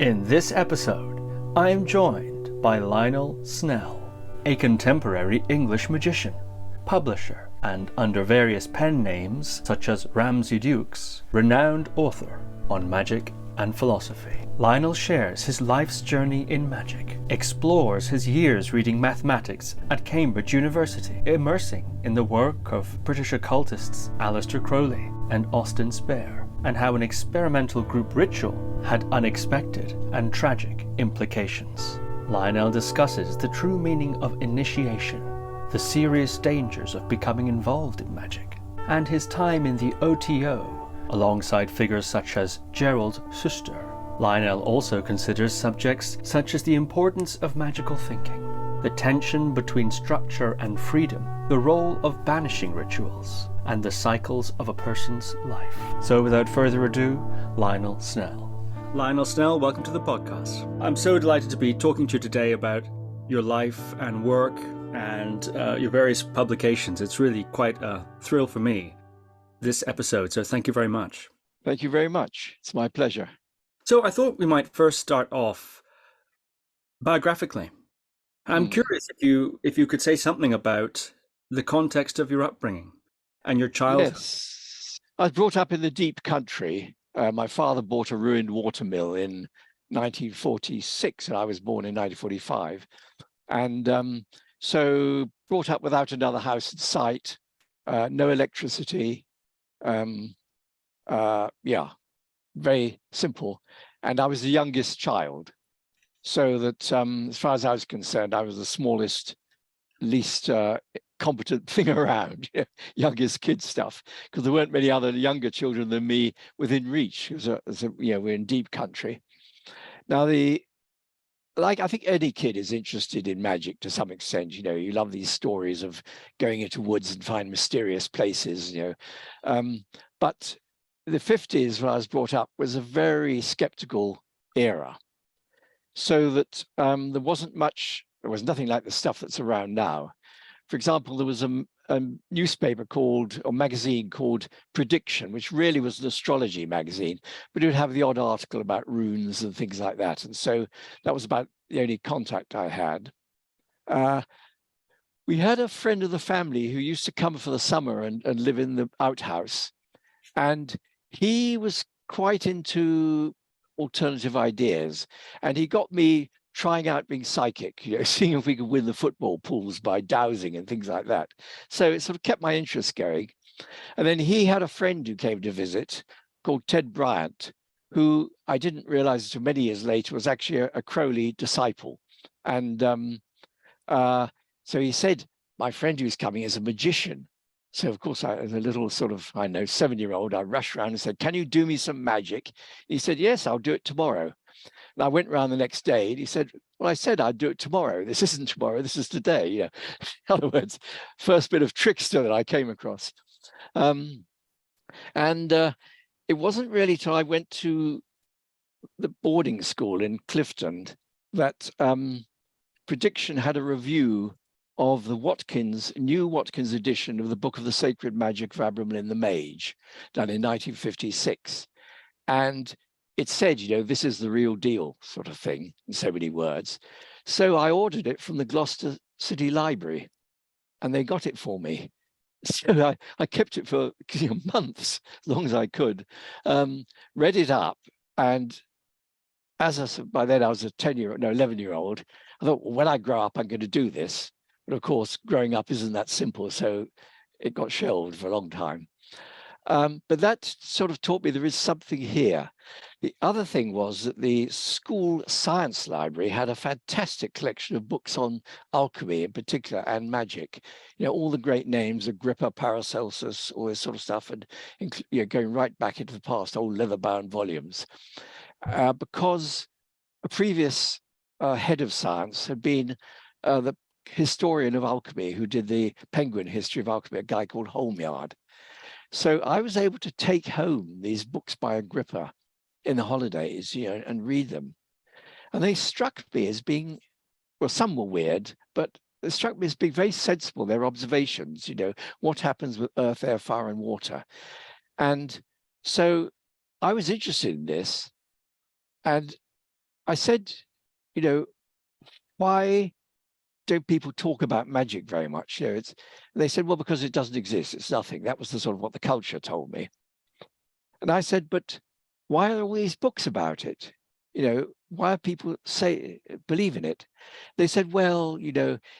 In this episode, I am joined by Lionel Snell, a contemporary English magician, publisher, and under various pen names such as Ramsey Dukes, renowned author on magic and philosophy. Lionel shares his life's journey in magic, explores his years reading mathematics at Cambridge University, immersing in the work of British occultists Aleister Crowley and Austin Spare, and how an experimental group ritual had unexpected and tragic implications. Lionel discusses the true meaning of initiation, the serious dangers of becoming involved in magic, and his time in the OTO alongside figures such as Gerald Suster. Lionel also considers subjects such as the importance of magical thinking, the tension between structure and freedom, the role of banishing rituals, and the cycles of a person's life. So without further ado, Lionel Snell. Lionel Snell, welcome to the podcast. I'm so delighted to be talking to you today about your life and work and your various publications. It's really quite a thrill for me, this episode, so thank you very much. Thank you very much. It's my pleasure. So I thought we might first start off biographically. I'm curious if you could say something about the context of your upbringing and your childhood. Yes. I was brought up in the deep country. My father bought a ruined watermill in 1946, and I was born in 1945. And so brought up without another house in sight, no electricity. Very simple. And I was the youngest child. So that as far as I was concerned, I was the smallest, least competent thing around, youngest kid stuff, because there weren't many other younger children than me within reach. We're in deep country. Now, I think any kid is interested in magic to some extent. You love these stories of going into woods and find mysterious places, but the 50s, when I was brought up, was a very skeptical era. So that there was nothing like the stuff that's around now. For example, there was a newspaper magazine called Prediction, which really was an astrology magazine, but it would have the odd article about runes and things like that. And so that was about the only contact I had. We had a friend of the family who used to come for the summer and live in the outhouse. And he was quite into alternative ideas. And he got me trying out being psychic, seeing if we could win the football pools by dowsing and things like that. So it sort of kept my interest going. And then he had a friend who came to visit called Ted Bryant, who I didn't realize until many years later was actually a Crowley disciple. And so he said, my friend who's coming is a magician. So of course, as a little sort of, 7-year-old, I rushed around and said, can you do me some magic? He said, yes, I'll do it tomorrow. And I went around the next day and he said, well, I said I'd do it tomorrow. This isn't tomorrow, this is today. In other words, first bit of trickster that I came across. It wasn't really till I went to the boarding school in Clifton that Prediction had a review of the new Watkins edition of the Book of the Sacred Magic of Abramelin the Mage, done in 1956. And it said, this is the real deal sort of thing, in so many words. So I ordered it from the Gloucester City Library, and they got it for me. So I kept it for months, as long as I could, read it up, and by then I was a 11-year-old, I thought, well, when I grow up, I'm going to do this. But of course, growing up isn't that simple, so it got shelved for a long time. But that sort of taught me there is something here. The other thing was that the school science library had a fantastic collection of books on alchemy in particular and magic. All the great names, Agrippa, Paracelsus, all this sort of stuff, and going right back into the past, old leather-bound volumes. Because a previous head of science had been the historian of alchemy who did the Penguin history of alchemy, a guy called Holmyard. So I was able to take home these books by Agrippa in the holidays, and read them. And they struck me as being, well, some were weird, but they struck me as being very sensible, their observations, what happens with earth, air, fire, and water. And so I was interested in this. And I said, why don't people talk about magic very much? They said, well, because it doesn't exist. It's nothing. That was the sort of what the culture told me. And I said, but why are all these books about it? Why are people believe in it? They said, well,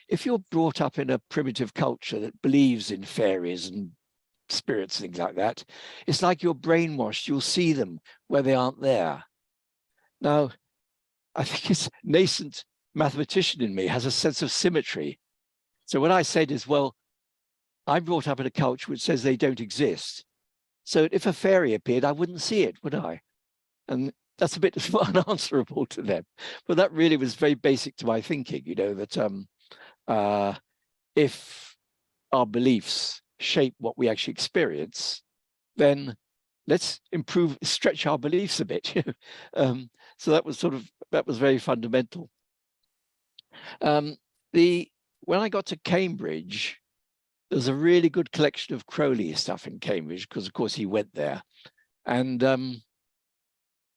if you're brought up in a primitive culture that believes in fairies and spirits, things like that, it's like you're brainwashed. You'll see them where they aren't there. Now, I think it's nascent mathematician in me has a sense of symmetry. So what I said is, well, I'm brought up in a culture which says they don't exist. So if a fairy appeared, I wouldn't see it, would I? And that's a bit unanswerable to them. But that really was very basic to my thinking, that if our beliefs shape what we actually experience, then let's stretch our beliefs a bit. So that was very fundamental. When I got to Cambridge, there was a really good collection of Crowley stuff in Cambridge, because of course he went there. And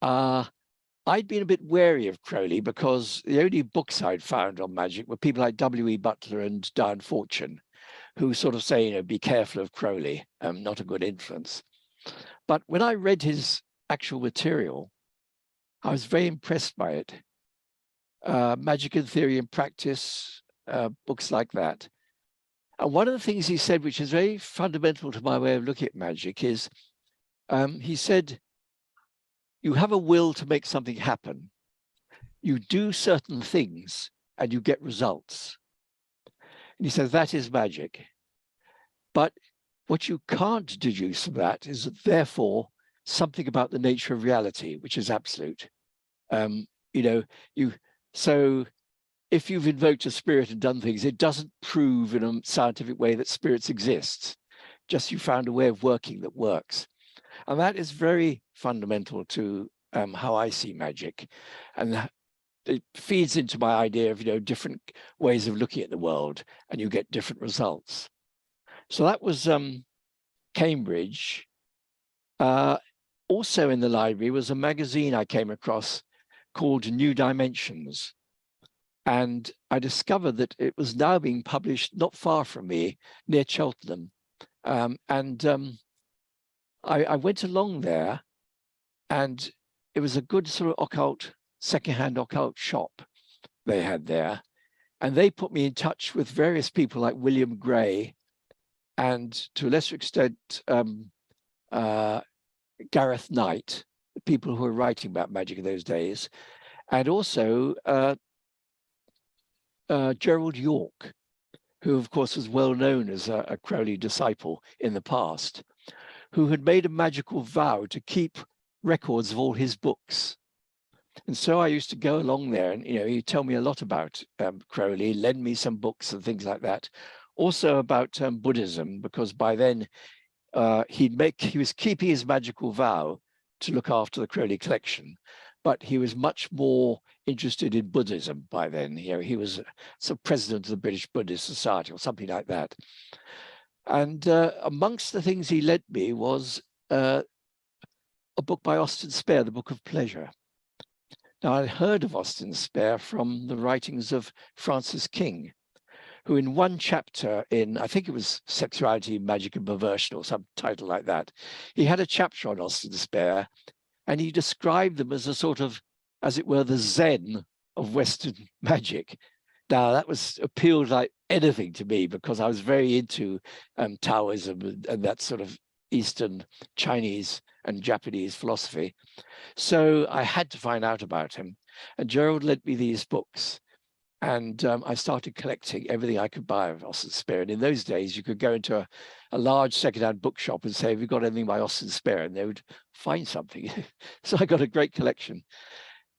I'd been a bit wary of Crowley because the only books I'd found on magic were people like W.E. Butler and Diane Fortune, who sort of say, be careful of Crowley, not a good influence. But when I read his actual material, I was very impressed by it. Magic in Theory and Practice, books like that. And one of the things he said, which is very fundamental to my way of looking at magic, is he said, you have a will to make something happen. You do certain things and you get results. And he says that is magic. But what you can't deduce from that is therefore something about the nature of reality, which is absolute. So if you've invoked a spirit and done things, it doesn't prove in a scientific way that spirits exist. Just you found a way of working that works. And that is very fundamental to how I see magic. And it feeds into my idea of, different ways of looking at the world, and you get different results. So that was Cambridge. Also in the library was a magazine I came across called New Dimensions. And I discovered that it was now being published not far from me, near Cheltenham. I went along there, and it was a good sort of occult, secondhand occult shop they had there. And they put me in touch with various people like William Gray, and to a lesser extent, Gareth Knight, the people who were writing about magic in those days, and also Gerald York, who of course was well known as a Crowley disciple in the past, who had made a magical vow to keep records of all his books. And so I used to go along there, and he'd tell me a lot about Crowley, lend me some books and things like that. Also about Buddhism, because by then he was keeping his magical vow to look after the Crowley collection, but he was much more interested in Buddhism by then. He was president of the British Buddhist Society or something like that. And amongst the things he lent me was a book by Austin Spare, The Book of Pleasure. Now, I'd heard of Austin Spare from the writings of Francis King, who in one chapter in, I think it was Sexuality, Magic and Perversion or some title like that, he had a chapter on Austin Spare, and he described them as a sort of, as it were, the Zen of Western magic. Now, that appealed like anything to me, because I was very into Taoism and that sort of Eastern Chinese and Japanese philosophy. So I had to find out about him. And Gerald lent me these books. And I started collecting everything I could buy of Austin Spare. And in those days, you could go into a large secondhand bookshop and say, have you got anything by Austin Spare? And they would find something. So I got a great collection.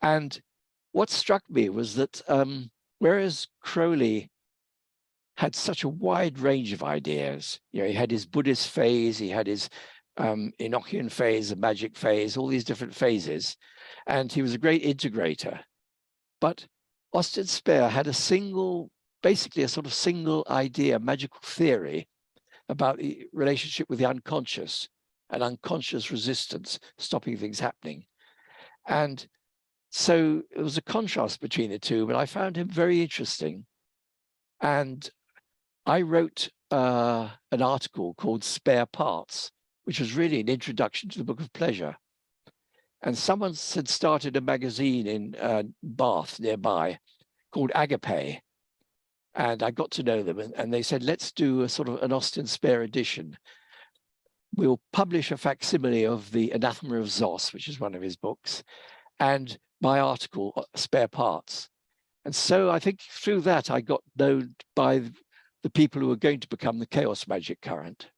And what struck me was that whereas Crowley had such a wide range of ideas, he had his Buddhist phase, he had his Enochian phase, the magic phase, all these different phases. And he was a great integrator. But Austin Spare had basically a sort of single idea, magical theory about the relationship with the unconscious and unconscious resistance, stopping things happening. And So it was a contrast between the two, but I found him very interesting. And I wrote an article called Spare Parts, which was really an introduction to the Book of Pleasure. And someone had started a magazine in Bath nearby called Agape. And I got to know them, and they said, let's do a sort of an Austin Spare edition. We'll publish a facsimile of the Anathema of Zos, which is one of his books, and my article, Spare Parts. And so I think through that, I got known by the people who were going to become the Chaos Magic current.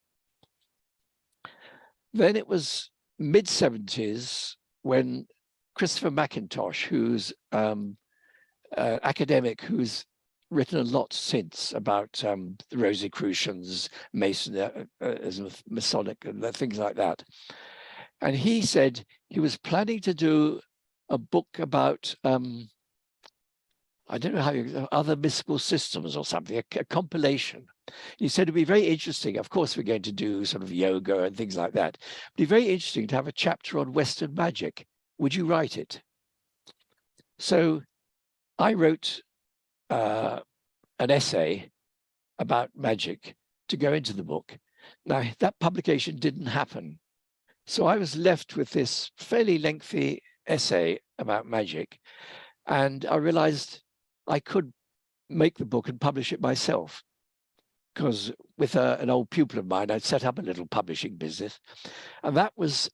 Then it was mid-70s when Christopher McIntosh, who's an academic who's written a lot since about the Rosicrucians, Masonic, and things like that. And he said he was planning to do a book about, I don't know how other mystical systems or something, a compilation. He said it'd be very interesting. Of course, we're going to do sort of yoga and things like that. It'd be very interesting to have a chapter on Western magic. Would you write it? So I wrote an essay about magic to go into the book. Now, that publication didn't happen. So I was left with this fairly lengthy essay about magic. And I realized I could make the book and publish it myself. Because with an old pupil of mine, I'd set up a little publishing business. And that was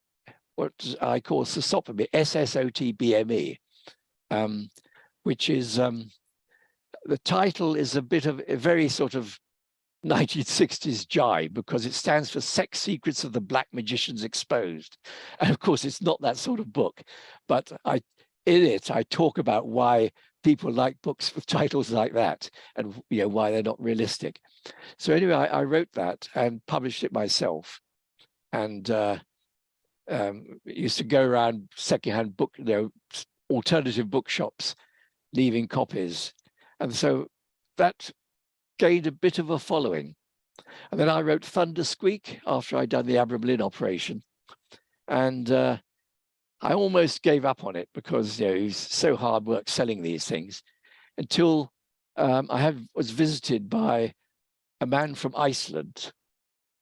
what I call Sosopome, SSOTBME, which is, the title is a bit of a very sort of 1960s jibe, because it stands for Sex Secrets of the Black Magicians Exposed. And of course, it's not that sort of book, but in it, I talk about why people like books with titles like that, and why they're not realistic. So anyway, I wrote that and published it myself, and used to go around secondhand book, alternative bookshops, leaving copies, and so that gained a bit of a following. And then I wrote Thunder Squeak after I'd done the Abramelin operation, and I almost gave up on it because it was so hard work selling these things, until I was visited by a man from Iceland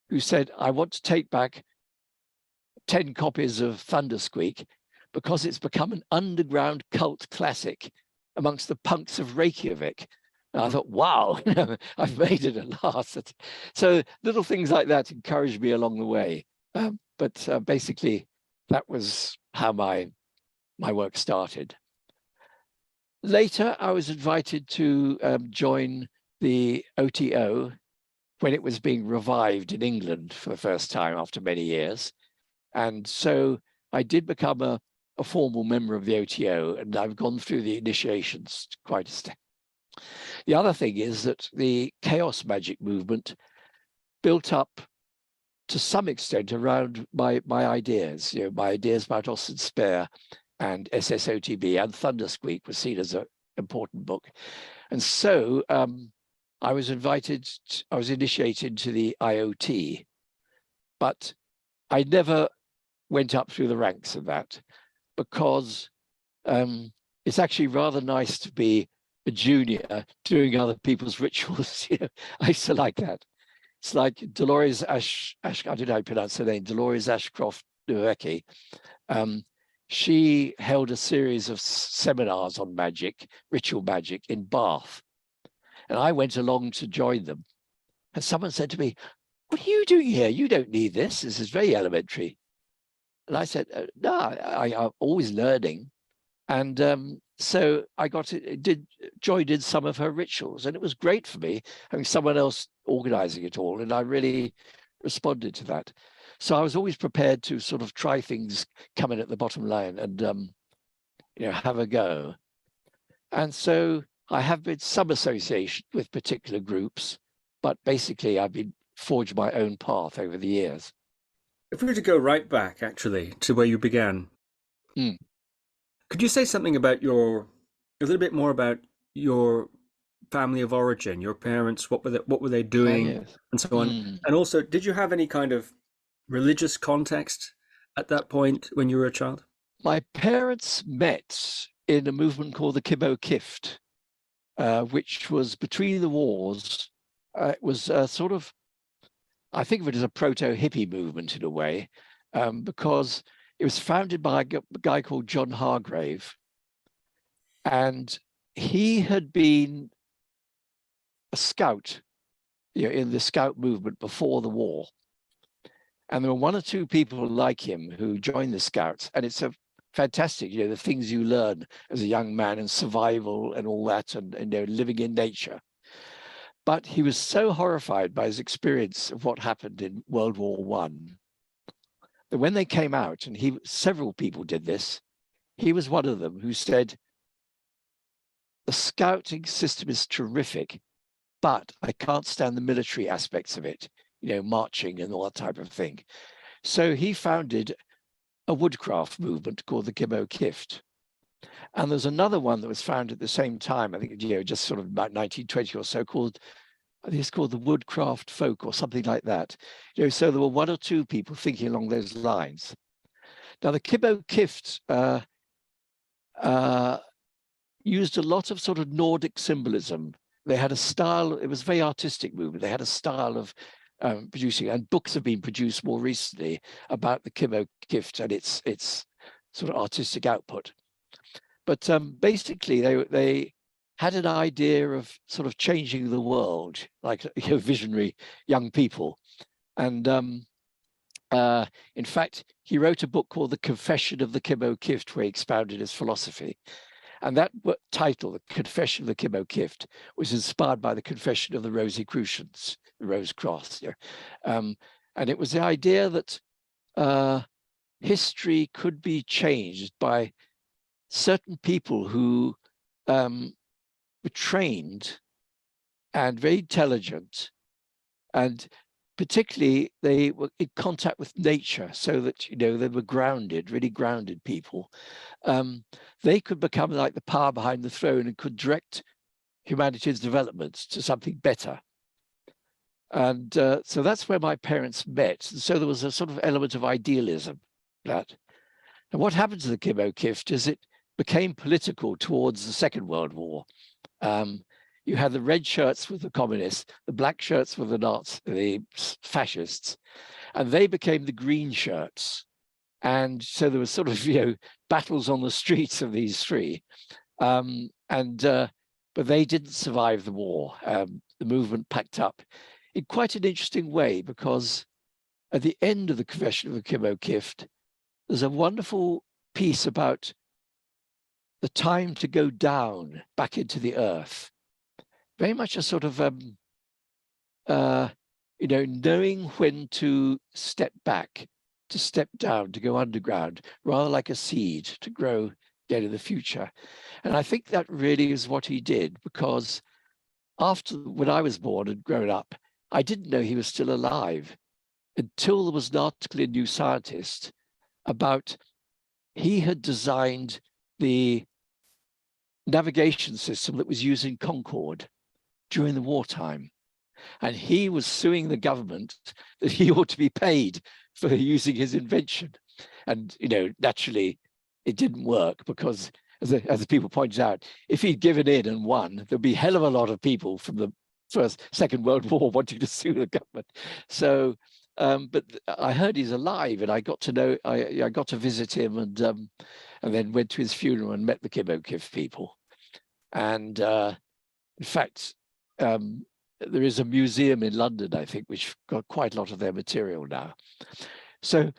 who said, I want to take back 10 copies of Thunder Squeak because it's become an underground cult classic amongst the punks of Reykjavik. And I thought, wow, I've made it at last. So little things like that encouraged me along the way. But basically, that was how my work started. Later, I was invited to join the OTO when it was being revived in England for the first time after many years. And so I did become a formal member of the OTO, and I've gone through the initiations quite a step. The other thing is that the chaos magic movement built up to some extent around my ideas. My ideas about Austin Spare and SSOTB and Thunder Squeak was seen as an important book. And so I was initiated to the IOT, but I never went up through the ranks of that, because it's actually rather nice to be a junior doing other people's rituals. I used to like that. It's like Dolores I don't know how you pronounce her name, Dolores Ashcroft Nowicki. She held a series of seminars on magic, ritual magic, in Bath. And I went along to join them. And someone said to me, what are you doing here? You don't need this. This is very elementary. And I said, no, I'm always learning. And so I joined in some of her rituals, and it was great for me having someone else organizing it all. And I really responded to that. So I was always prepared to sort of try things coming at the bottom line and, have a go. And so I have been some association with particular groups, but basically I've been forged my own path over the years. If we were to go right back, actually, to where you began, could you say something about a little bit more about your family of origin, your parents, what were they doing, yes. and so on? And also, did you have any kind of religious context at that point when you were a child? My parents met in a movement called the Kibbo Kift, which was between the wars. It was sort of, I think of it as a proto-hippie movement in a way, because it was founded by a guy called John Hargrave. And he had been a scout, in the scout movement before the war. And there were one or two people like him who joined the scouts. And it's a fantastic, the things you learn as a young man and survival and all that, and living in nature. But he was so horrified by his experience of what happened in World War I that when they came out, and several people did this, he was one of them who said, the scouting system is terrific, but I can't stand the military aspects of it, marching and all that type of thing. So he founded a woodcraft movement called the Kibbo Kift. And there's another one that was founded at the same time, I think, just sort of about 1920 or so, I think it's called the Woodcraft Folk or something like that. So there were one or two people thinking along those lines. Now, the Kibbo Kift used a lot of sort of Nordic symbolism. They had a style, it was a very artistic movement. They had a style of producing, and books have been produced more recently about the Kibbo Kift and its sort of artistic output. But basically, they had an idea of sort of changing the world, like visionary young people. And in fact, he wrote a book called The Confession of the Kibbo Kift, where he expounded his philosophy. And that title, The Confession of the Kibbo Kift, was inspired by the Confession of the Rosicrucians, the Rose Cross. And it was the idea that history could be changed by certain people who were trained and very intelligent, and particularly they were in contact with nature, so that they were grounded, really grounded people. They could become like the power behind the throne and could direct humanity's development to something better. And so that's where my parents met. And so there was a sort of element of idealism. And what happened to the Kibbo Kift is it became political towards the Second World War. You had the red shirts with the communists, the black shirts with the fascists, and they became the green shirts. And so there was sort of, battles on the streets of these three. But they didn't survive the war. The movement packed up in quite an interesting way, because at the end of the Confession of the Kibbo Kift, there's a wonderful piece about the time to go down back into the earth. Very much a sort of, knowing when to step back, to step down, to go underground, rather like a seed to grow again in the future. And I think that really is what he did, because when I was born and grown up, I didn't know he was still alive until there was an article in New Scientist about he had designed the navigation system that was used in Concorde during the wartime. And he was suing the government that he ought to be paid for using his invention. And, naturally, it didn't work, because, as the people pointed out, if he'd given in and won, there'd be a hell of a lot of people from the Second World War wanting to sue the government. So, but I heard he's alive, and I got to know, I got to visit him, and then went to his funeral and met the Kibbo Kift people. And in fact, there is a museum in London, I think, which got quite a lot of their material now. So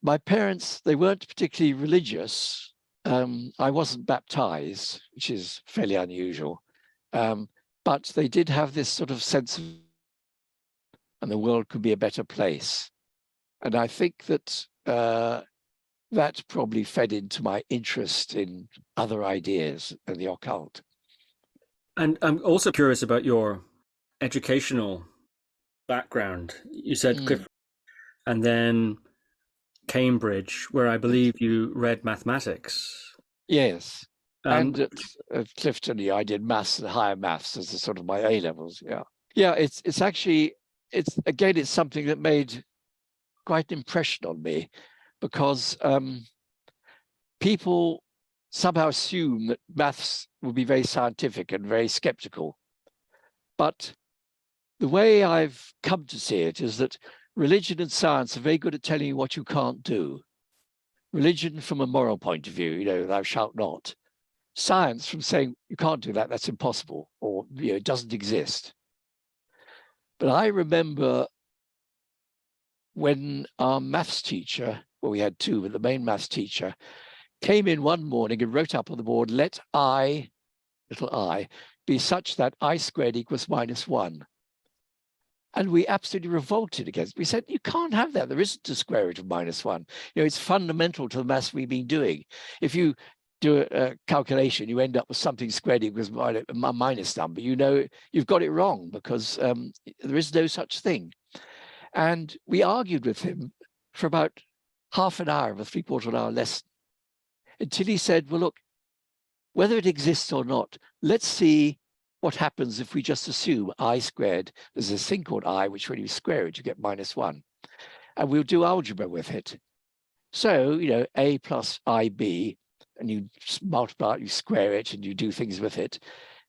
my parents, they weren't particularly religious. I wasn't baptized, which is fairly unusual. But they did have this sort of sense of, and the world could be a better place. And I think that that probably fed into my interest in other ideas and the occult. And I'm also curious about your educational background. You said Cliff, and then Cambridge, where I believe you read mathematics. Yes. And at Clifton, I did maths and higher maths as a sort of my A levels. Yeah. Yeah, it's actually, it's something that made quite an impression on me, because people somehow assume that maths will be very scientific and very skeptical. But the way I've come to see it is that religion and science are very good at telling you what you can't do. Religion from a moral point of view, thou shalt not. Science from saying you can't do that, that's impossible, or it doesn't exist. But I remember when our maths teacher, well, we had two, but the main maths teacher came in one morning and wrote up on the board, let I, little I, be such that I squared equals -1. And we absolutely revolted against it. We said, you can't have that. There isn't a square root of -1. It's fundamental to the maths we've been doing. If you do a calculation, you end up with something squared equals a minus number. You've got it wrong because there is no such thing. And we argued with him for about half an hour of a 3/4 hour lesson until he said, well, look, whether it exists or not, let's see what happens if we just assume I squared. There's this thing called I, which when you square it, you get -1. And we'll do algebra with it. So, A plus IB, and you multiply it, you square it, and you do things with it.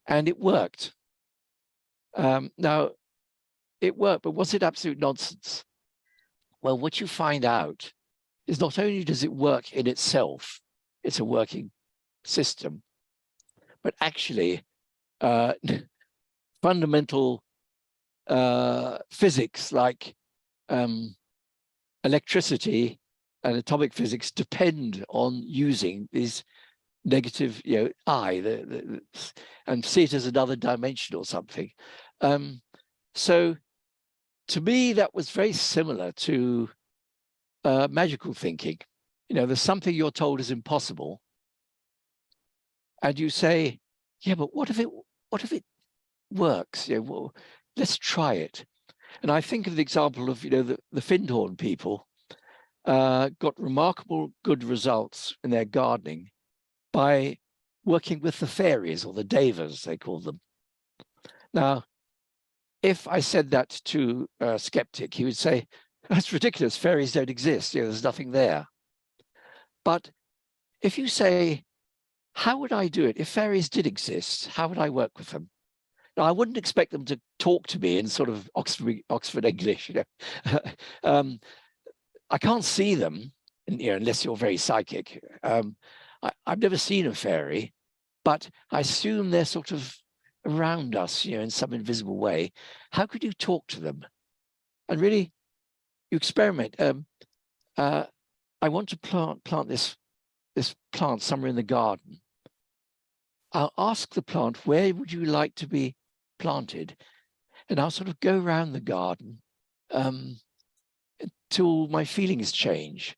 And it worked. Now, it worked, but was it absolute nonsense? Well, what you find out is not only does it work in itself, it's a working system, but actually fundamental physics like electricity and atomic physics depend on using these negative, I, and see it as another dimension or something. So to me, that was very similar to magical thinking. There's something you're told is impossible, and you say, yeah, but what if it works? Well, let's try it. And I think of the example of the Findhorn people got remarkable good results in their gardening by working with the fairies, or the devas, they call them. Now, if I said that to a skeptic, he would say, that's ridiculous, fairies don't exist, there's nothing there. But if you say, how would I do it? If fairies did exist, how would I work with them? Now, I wouldn't expect them to talk to me in sort of Oxford English. I can't see them, unless you're very psychic. I've never seen a fairy, but I assume they're sort of around us, in some invisible way. How could you talk to them? And really, you experiment. I want to plant this plant somewhere in the garden. I'll ask the plant, where would you like to be planted? And I'll sort of go around the garden until my feelings change.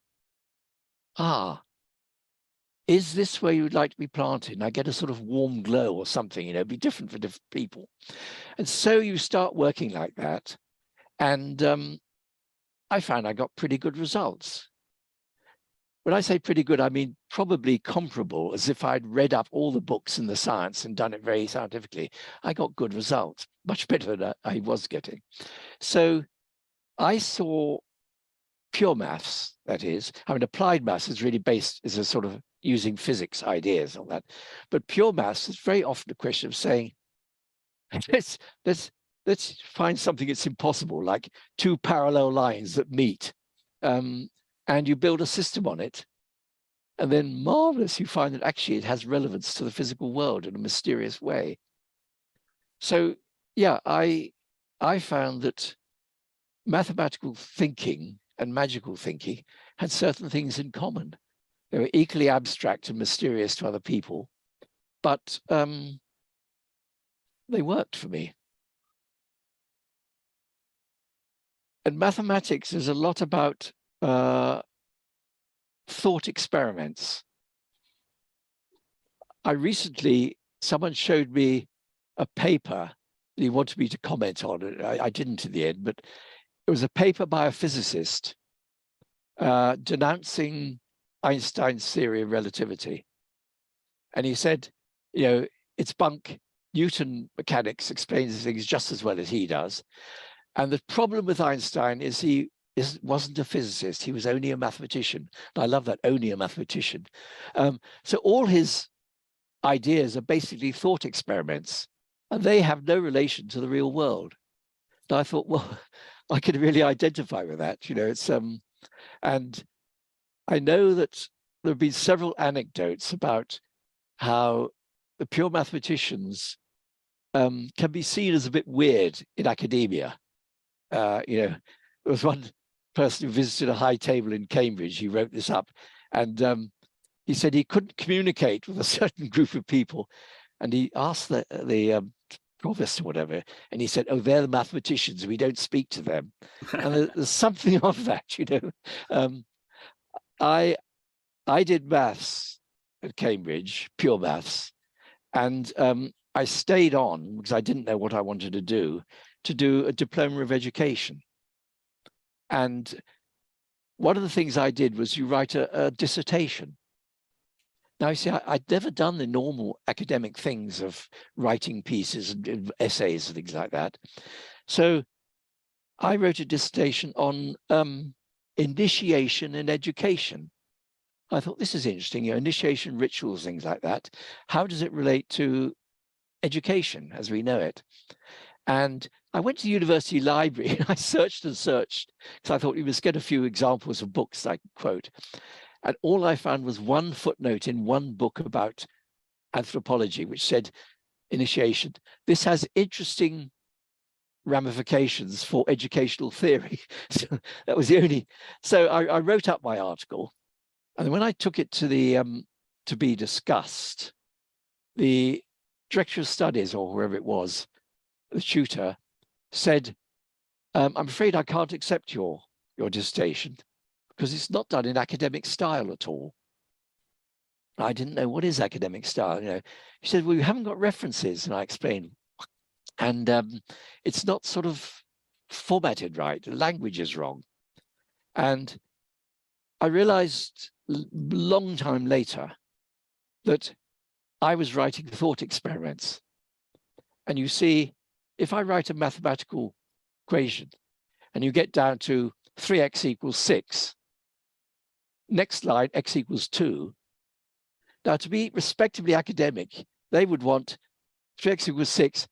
Is this where you would like to be planted? And I get a sort of warm glow or something, it'd be different for different people. And so you start working like that. And I found I got pretty good results. When I say pretty good, I mean probably comparable, as if I'd read up all the books in the science and done it very scientifically. I got good results, much better than I was getting. So I saw pure maths, that is. Applied maths is really based, is a sort of using physics ideas on that. But pure maths is very often a question of saying, let's find something that's impossible, like two parallel lines that meet. And you build a system on it. And then marvelous, you find that actually it has relevance to the physical world in a mysterious way. So yeah, I found that mathematical thinking and magical thinking had certain things in common. They were equally abstract and mysterious to other people, but they worked for me. And mathematics is a lot about thought experiments. Someone showed me a paper that he wanted me to comment on it. I didn't in the end, but it was a paper by a physicist denouncing Einstein's theory of relativity. And he said, it's bunk. Newton mechanics explains things just as well as he does. And the problem with Einstein is he wasn't a physicist. He was only a mathematician. And I love that, only a mathematician. So all his ideas are basically thought experiments, and they have no relation to the real world. And I thought, well, I could really identify with that. It's and I know that there have been several anecdotes about how the pure mathematicians can be seen as a bit weird in academia. There was one person who visited a high table in Cambridge. He wrote this up, and he said he couldn't communicate with a certain group of people, and he asked the provost or whatever, and he said, "Oh, they're the mathematicians. We don't speak to them." And there's something of that, I did maths at Cambridge, pure maths, and I stayed on because I didn't know what I wanted to do a diploma of education. And one of the things I did was you write a dissertation. Now, you see, I'd never done the normal academic things of writing pieces and essays and things like that. So I wrote a dissertation on initiation and education. I thought, this is interesting, initiation rituals, things like that. How does it relate to education as we know it? And I went to the university library and I searched and searched because I thought we must get a few examples of books I could quote. And all I found was one footnote in one book about anthropology, which said initiation. This has interesting ramifications for educational theory. So that was the only. So I wrote up my article, and when I took it to the to be discussed, the director of studies or whoever it was, the tutor, said, "I'm afraid I can't accept your dissertation because it's not done in academic style at all." I didn't know what is academic style. He said, "Well, you haven't got references," and I explained, and it's not sort of formatted right. The language is wrong, and I realized a long time later that I was writing thought experiments. And you see, if I write a mathematical equation and you get down to 3x equals 6, next line, x equals 2. Now, to be respectively academic, they would want 3x equals 6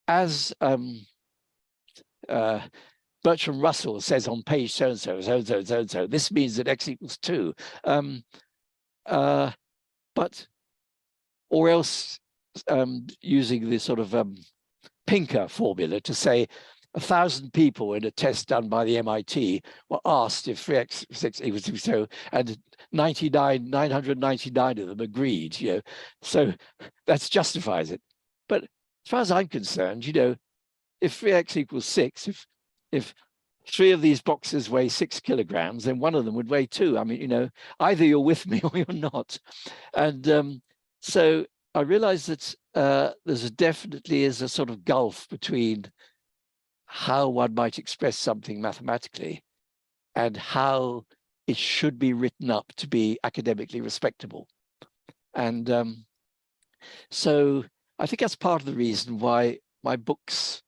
as Bertrand Russell says on page so-and-so, so-and-so, so-and-so. This means that x equals 2. But, or else using this sort of Pinker formula to say 1,000 people in a test done by the MIT were asked if 3x equals so, and 999 of them agreed. So that justifies it. But as far as I'm concerned, if 3x equals 6, if 3 of these boxes weigh 6 kilograms, then one of them would weigh 2. I mean, either you're with me or you're not. And so I realized that there's definitely is a sort of gulf between how one might express something mathematically and how it should be written up to be academically respectable. And so I think that's part of the reason why my books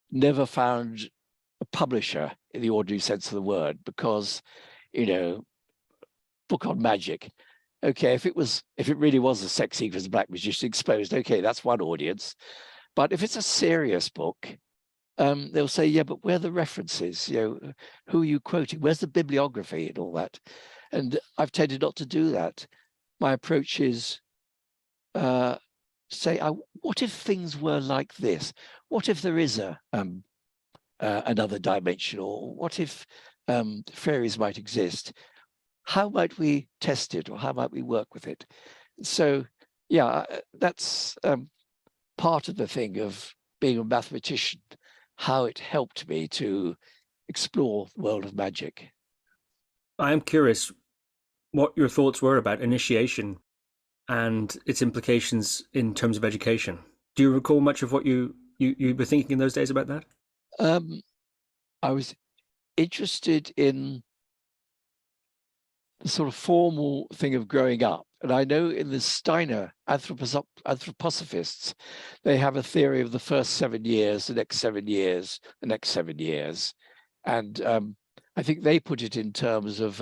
never found a publisher in the ordinary sense of the word, because, book on magic. Okay, if it really was a sex seekers black magician exposed, okay, that's one audience. But if it's a serious book, they'll say, yeah, but where are the references? Who are you quoting? Where's the bibliography and all that? And I've tended not to do that. My approach is say, what if things were like this? What if there is another dimension, or what if fairies might exist? How might we test it, or how might we work with it? So, yeah, that's part of the thing of being a mathematician, how it helped me to explore the world of magic. I am curious what your thoughts were about initiation and its implications in terms of education. Do you recall much of what you were thinking in those days about that? I was interested in the sort of formal thing of growing up. And I know in the Steiner anthroposophists, they have a theory of the first 7 years, the next 7 years, the next 7 years. And I think they put it in terms of,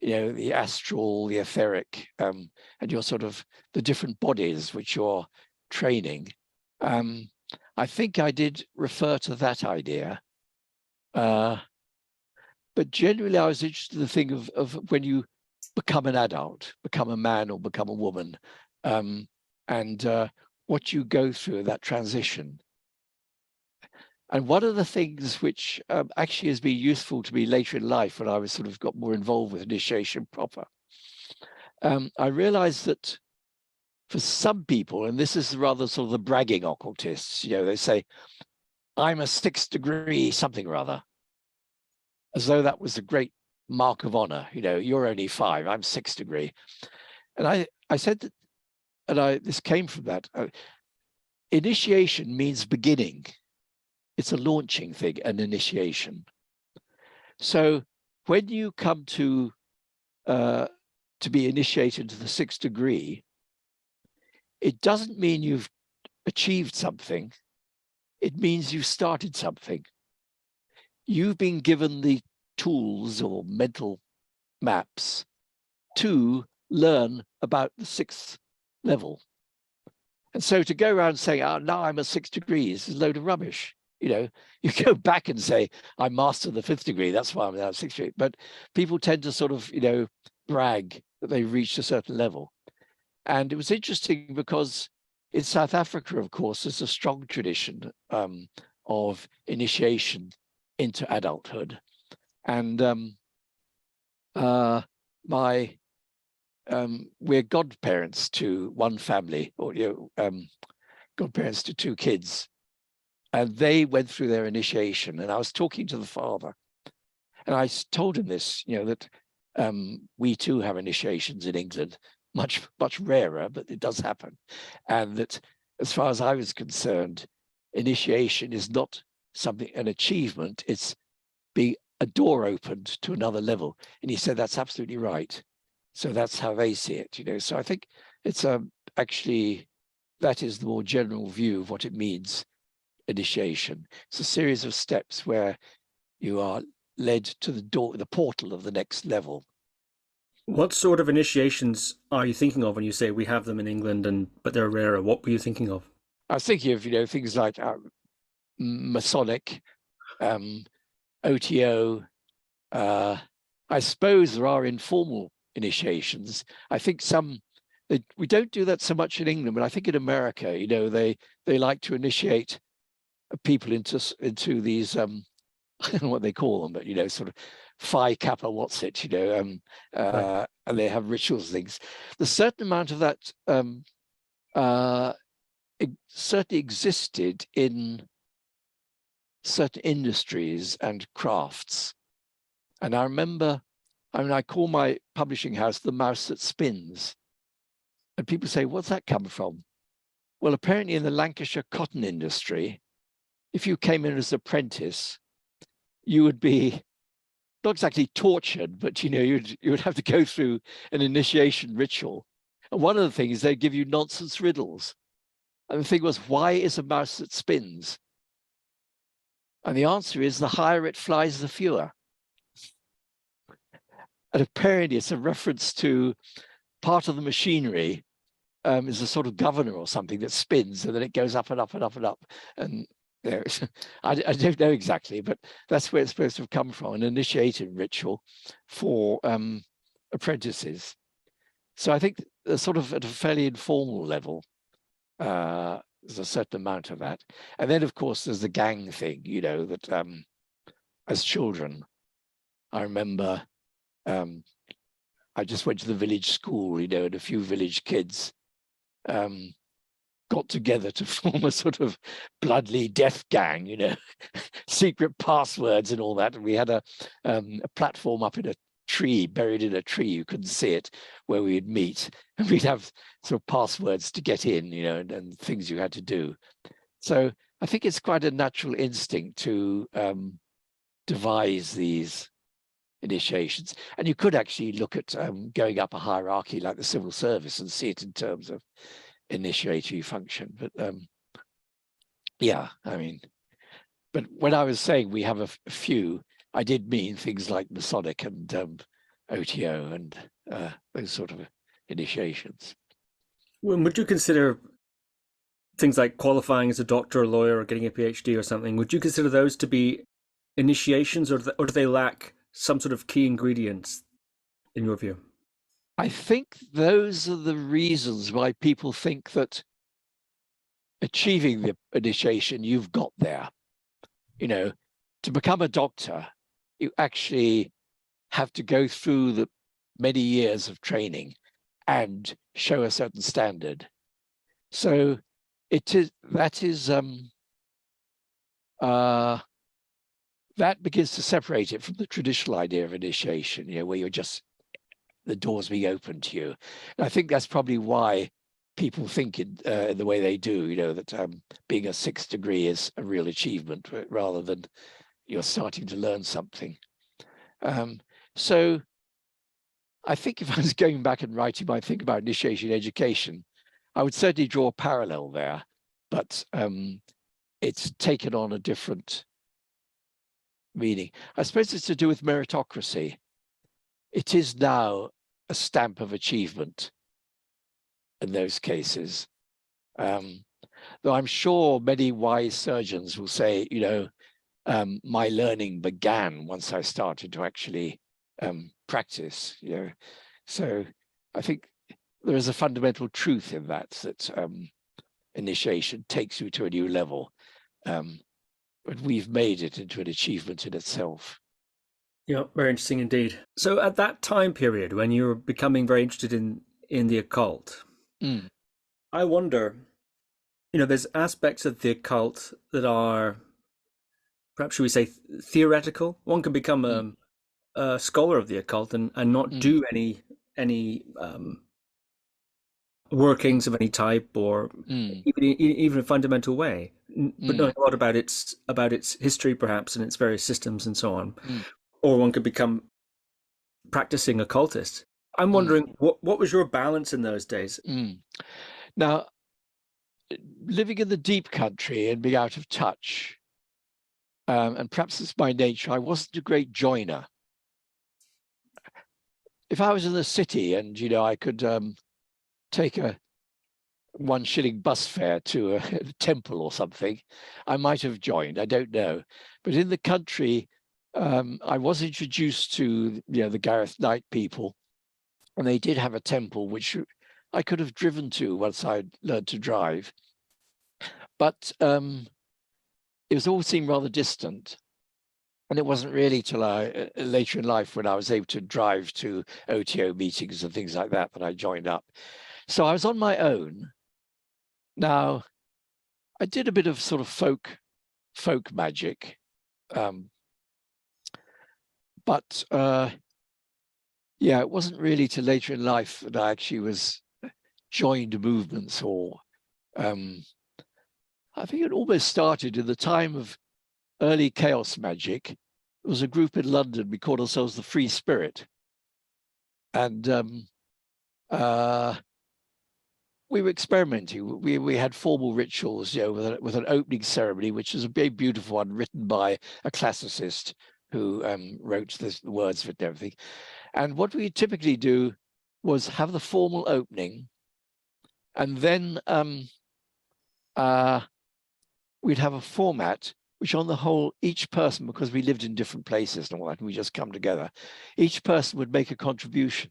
the astral, the etheric, and your sort of the different bodies which you're training. I think I did refer to that idea. But generally, I was interested in the thing of when you become an adult, become a man or become a woman, and what you go through that transition. And one of the things which actually has been useful to me later in life, when I was sort of got more involved with initiation proper, I realized that for some people, and this is rather sort of the bragging occultists, they say, I'm a 6th degree something or other, as though that was a great mark of honor. You're only 5, I'm 6th degree. And I said that, and this came from that. Initiation means beginning. It's a launching thing, an initiation. So when you come to be initiated into the 6th degree, it doesn't mean you've achieved something. It means you've started something. You've been given the tools or mental maps to learn about the 6th level. And so to go around saying, oh, now I'm at 6 degrees is a load of rubbish. You go back and say, I mastered the 5th degree, that's why I'm now at 6th degree. But people tend to sort of, brag that they've reached a certain level. And it was interesting because in South Africa, of course, there's a strong tradition of initiation into adulthood. And we're godparents to one family, or godparents to 2 kids. And they went through their initiation. And I was talking to the father, and I told him this, that we too have initiations in England, much, much rarer, but it does happen. And that as far as I was concerned, initiation is not an achievement, it's being a door opened to another level. And he said, that's absolutely right. So that's how they see it, So I think it's actually, that is the more general view of what it means, initiation. It's a series of steps where you are led to the portal of the next level. What sort of initiations are you thinking of when you say we have them in England, but they're rarer? What were you thinking of? I was thinking of, things like Masonic, OTO. I suppose there are informal initiations. I think we don't do that so much in England, but I think in America, they like to initiate people into these I don't know what they call them, but sort of Phi Kappa, what's it, Right. And they have rituals and things. There's a certain amount of that it certainly existed in certain industries and crafts. And I remember, I call my publishing house the mouse that spins. And people say, what's that come from? Well, apparently in the Lancashire cotton industry, if you came in as an apprentice, you would be not exactly tortured, but you would have to go through an initiation ritual. And one of the things, they'd give you nonsense riddles. And the thing was, why is a mouse that spins? And the answer is, the higher it flies, the fewer. And apparently it's a reference to part of the machinery is a sort of governor or something that spins, and then it goes up and up and up and up. And I don't know exactly, but that's where it's supposed to have come from, an initiating ritual for apprentices. So I think sort of at a fairly informal level, there's a certain amount of that. And then, of course, there's the gang thing, that as children, I remember I just went to the village school, and a few village kids got together to form a sort of bloodly death gang, secret passwords and all that. And we had a platform up in a tree, buried in a tree, you couldn't see it, where we'd meet. And we'd have sort of passwords to get in, and things you had to do. So I think it's quite a natural instinct to devise these initiations. And you could actually look at going up a hierarchy like the civil service and see it in terms of initiatory function. But yeah, But when I was saying we have a few, I did mean things like Masonic and OTO and those sort of initiations. Well, would you consider things like qualifying as a doctor or lawyer or getting a PhD or something, would you consider those to be initiations, or do they lack some sort of key ingredients in your view? I think those are the reasons why people think that achieving the initiation, you've got there. You know, to become a doctor, you actually have to go through the many years of training and show a certain standard. So that begins to separate it from the traditional idea of initiation, you know, where you're just the doors being open to you. And I think that's probably why people think in the way they do, you know, that being a 6th degree is a real achievement rather than you're starting to learn something. So I think if I was going back and writing my thing about initiation education, I would certainly draw a parallel there, but it's taken on a different meaning. I suppose it's to do with meritocracy. It is now a stamp of achievement in those cases. Though I'm sure many wise surgeons will say, you know, my learning began once I started to actually practice, you know. So I think there is a fundamental truth in that initiation takes you to a new level. But we've made it into an achievement in itself. Yeah, very interesting indeed. So at that time period when you were becoming very interested in the occult, I wonder, you know, there's aspects of the occult that are, perhaps should we say, theoretical. One can become a scholar of the occult and not do any workings of any type, or even a fundamental way, but knowing a lot about its history perhaps and its various systems and so on. Or one could become practicing occultist. I'm wondering what was your balance in those days? Now, living in the deep country and being out of touch, and perhaps it's my nature, I wasn't a great joiner. If I was in the city and, you know, I could take a 1 shilling bus fare to a temple or something, I might have joined. I don't know. But in the country, I was introduced to, you know, the Gareth Knight people, and they did have a temple which I could have driven to once I'd learned to drive. But it was all seemed rather distant. And it wasn't really till later in life when I was able to drive to OTO meetings and things like that I joined up. So I was on my own. Now, I did a bit of sort of folk magic. But yeah, it wasn't really till later in life that I actually joined movements, or I think it almost started in the time of early chaos magic. There was a group in London, we called ourselves the Free Spirit. And we were experimenting. We had formal rituals, you know, with an opening ceremony, which is a very beautiful one, written by a classicist who wrote the words of it and everything. And what we typically do was have the formal opening, and then we'd have a format which, on the whole, each person, because we lived in different places and all that, and we just come together, each person would make a contribution.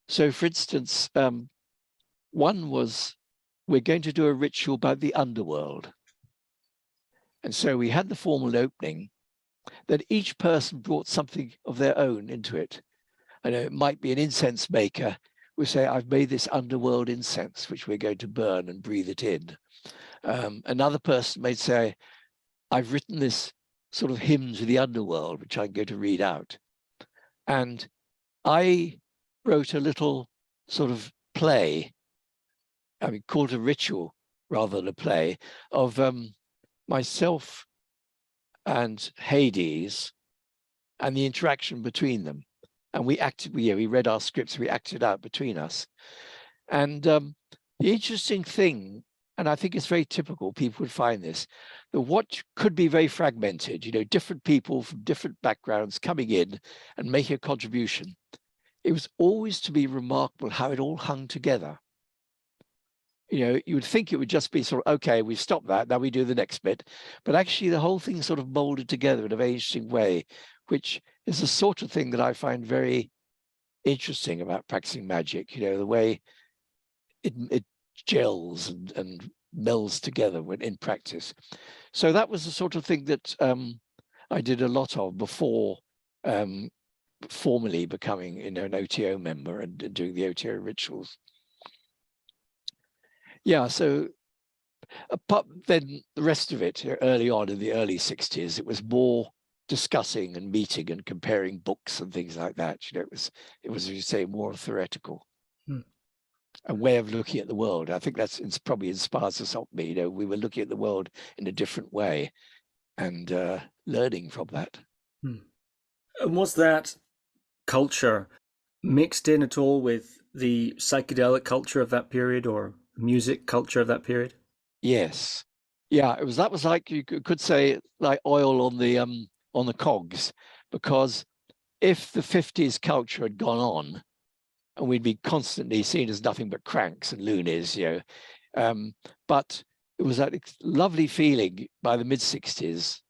So, for instance, one was, we're going to do a ritual about the underworld. And so we had the formal opening, that each person brought something of their own into it. I know it might be an incense maker who say, I've made this underworld incense, which we're going to burn and breathe it in. Another person may say, I've written this sort of hymn to the underworld, which I'm going to read out. And I wrote a little sort of play, I mean, called a ritual rather than a play, of myself and Hades and the interaction between them. And we read our scripts, we acted out between us. And the interesting thing, and I think it's very typical, people would find this, that what could be very fragmented, different people from different backgrounds coming in and making a contribution. It was always to be remarkable how it all hung together. You would think it would just be sort of, okay, we've stopped that, now we do the next bit. But actually the whole thing sort of molded together in a very interesting way, which is the sort of thing that I find very interesting about practicing magic, the way it gels and melds together when in practice. So that was the sort of thing that I did a lot of before formally becoming an OTO member and doing the OTO rituals. Yeah, so apart then the rest of it early on in the early 60s, it was more discussing and meeting and comparing books and things like that. It was as you say, more theoretical. A way of looking at the world. I think it's probably inspires us, me. We were looking at the world in a different way and learning from that. And was that culture mixed in at all with the psychedelic culture of that period or music culture of that period? Yes. Yeah, that was like, you could say, like oil on the cogs, because if the 50s culture had gone on, and we'd be constantly seen as nothing but cranks and loonies, but it was that lovely feeling by the mid-60s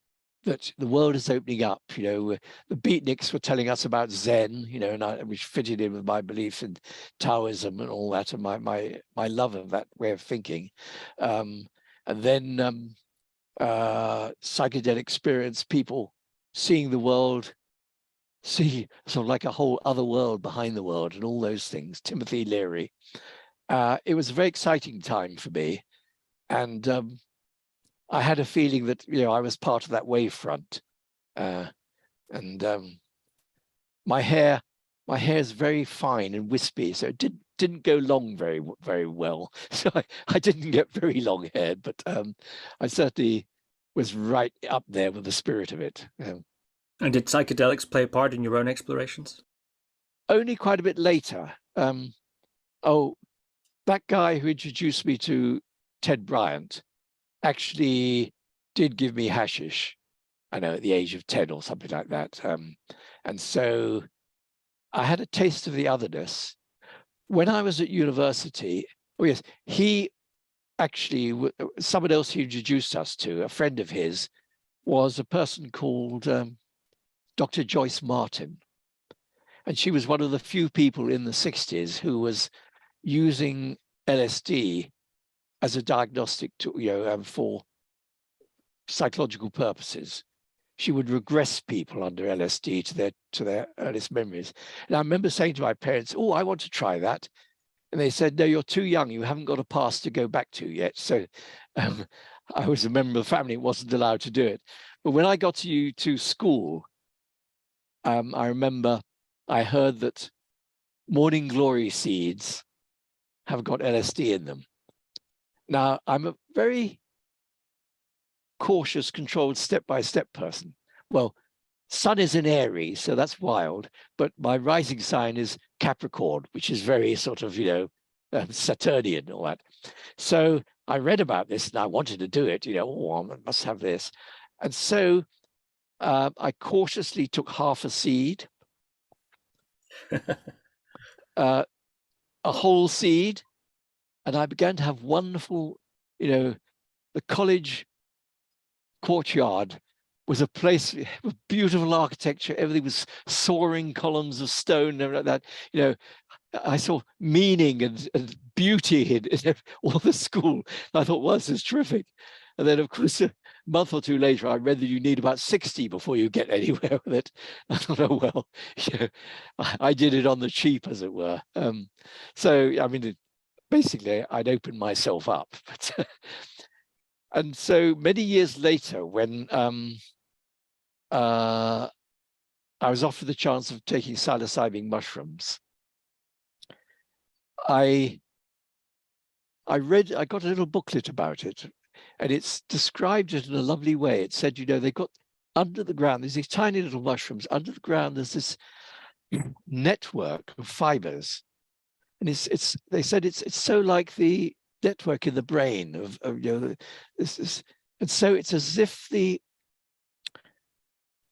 that the world is opening up. The beatniks were telling us about Zen, which fitted in with my belief in Taoism and all that, and my love of that way of thinking. And then psychedelic experience, people seeing the world, see sort of like a whole other world behind the world and all those things. Timothy Leary. It was a very exciting time for me. And I had a feeling that, I was part of that wave front. And my hair is very fine and wispy, so it didn't go long very, very well. So I didn't get very long haired, but I certainly was right up there with the spirit of it. And did psychedelics play a part in your own explorations? Only quite a bit later. That guy who introduced me to Ted Bryant actually did give me hashish, I know, at the age of 10 or something like that. And so I had a taste of the otherness. When I was at university, he actually, someone else he introduced us to, a friend of his, was a person called Dr. Joyce Martin. And she was one of the few people in the 60s who was using LSD as a diagnostic tool, for psychological purposes. She would regress people under LSD to their earliest memories. And I remember saying to my parents, "Oh, I want to try that." And they said, "No, you're too young. You haven't got a past to go back to yet." So I was a member of the family, wasn't allowed to do it. But when I got to school, I remember I heard that morning glory seeds have got LSD in them. Now, I'm a very cautious, controlled, step-by-step person. Well, Sun is in Aries, so that's wild, but my rising sign is Capricorn, which is very sort of, Saturnian and all that. So I read about this and I wanted to do it, I must have this. And so I cautiously took half a seed, a whole seed, and I began to have wonderful, the college courtyard was a place with beautiful architecture. Everything was soaring columns of stone and everything like that. I saw meaning and beauty in all the school. I thought, well, this is terrific. And then, of course, a month or two later, I read that you need about 60 before you get anywhere with it. I thought, oh, well, I did it on the cheap, as it were. So, I mean, basically, I'd opened myself up. But, and so many years later, when I was offered the chance of taking psilocybin mushrooms, I got a little booklet about it, and it's described it in a lovely way. It said, they got under the ground, there's these tiny little mushrooms. Under the ground, there's this network of fibers. And they said it's so like the network in the brain of this, and so it's as if so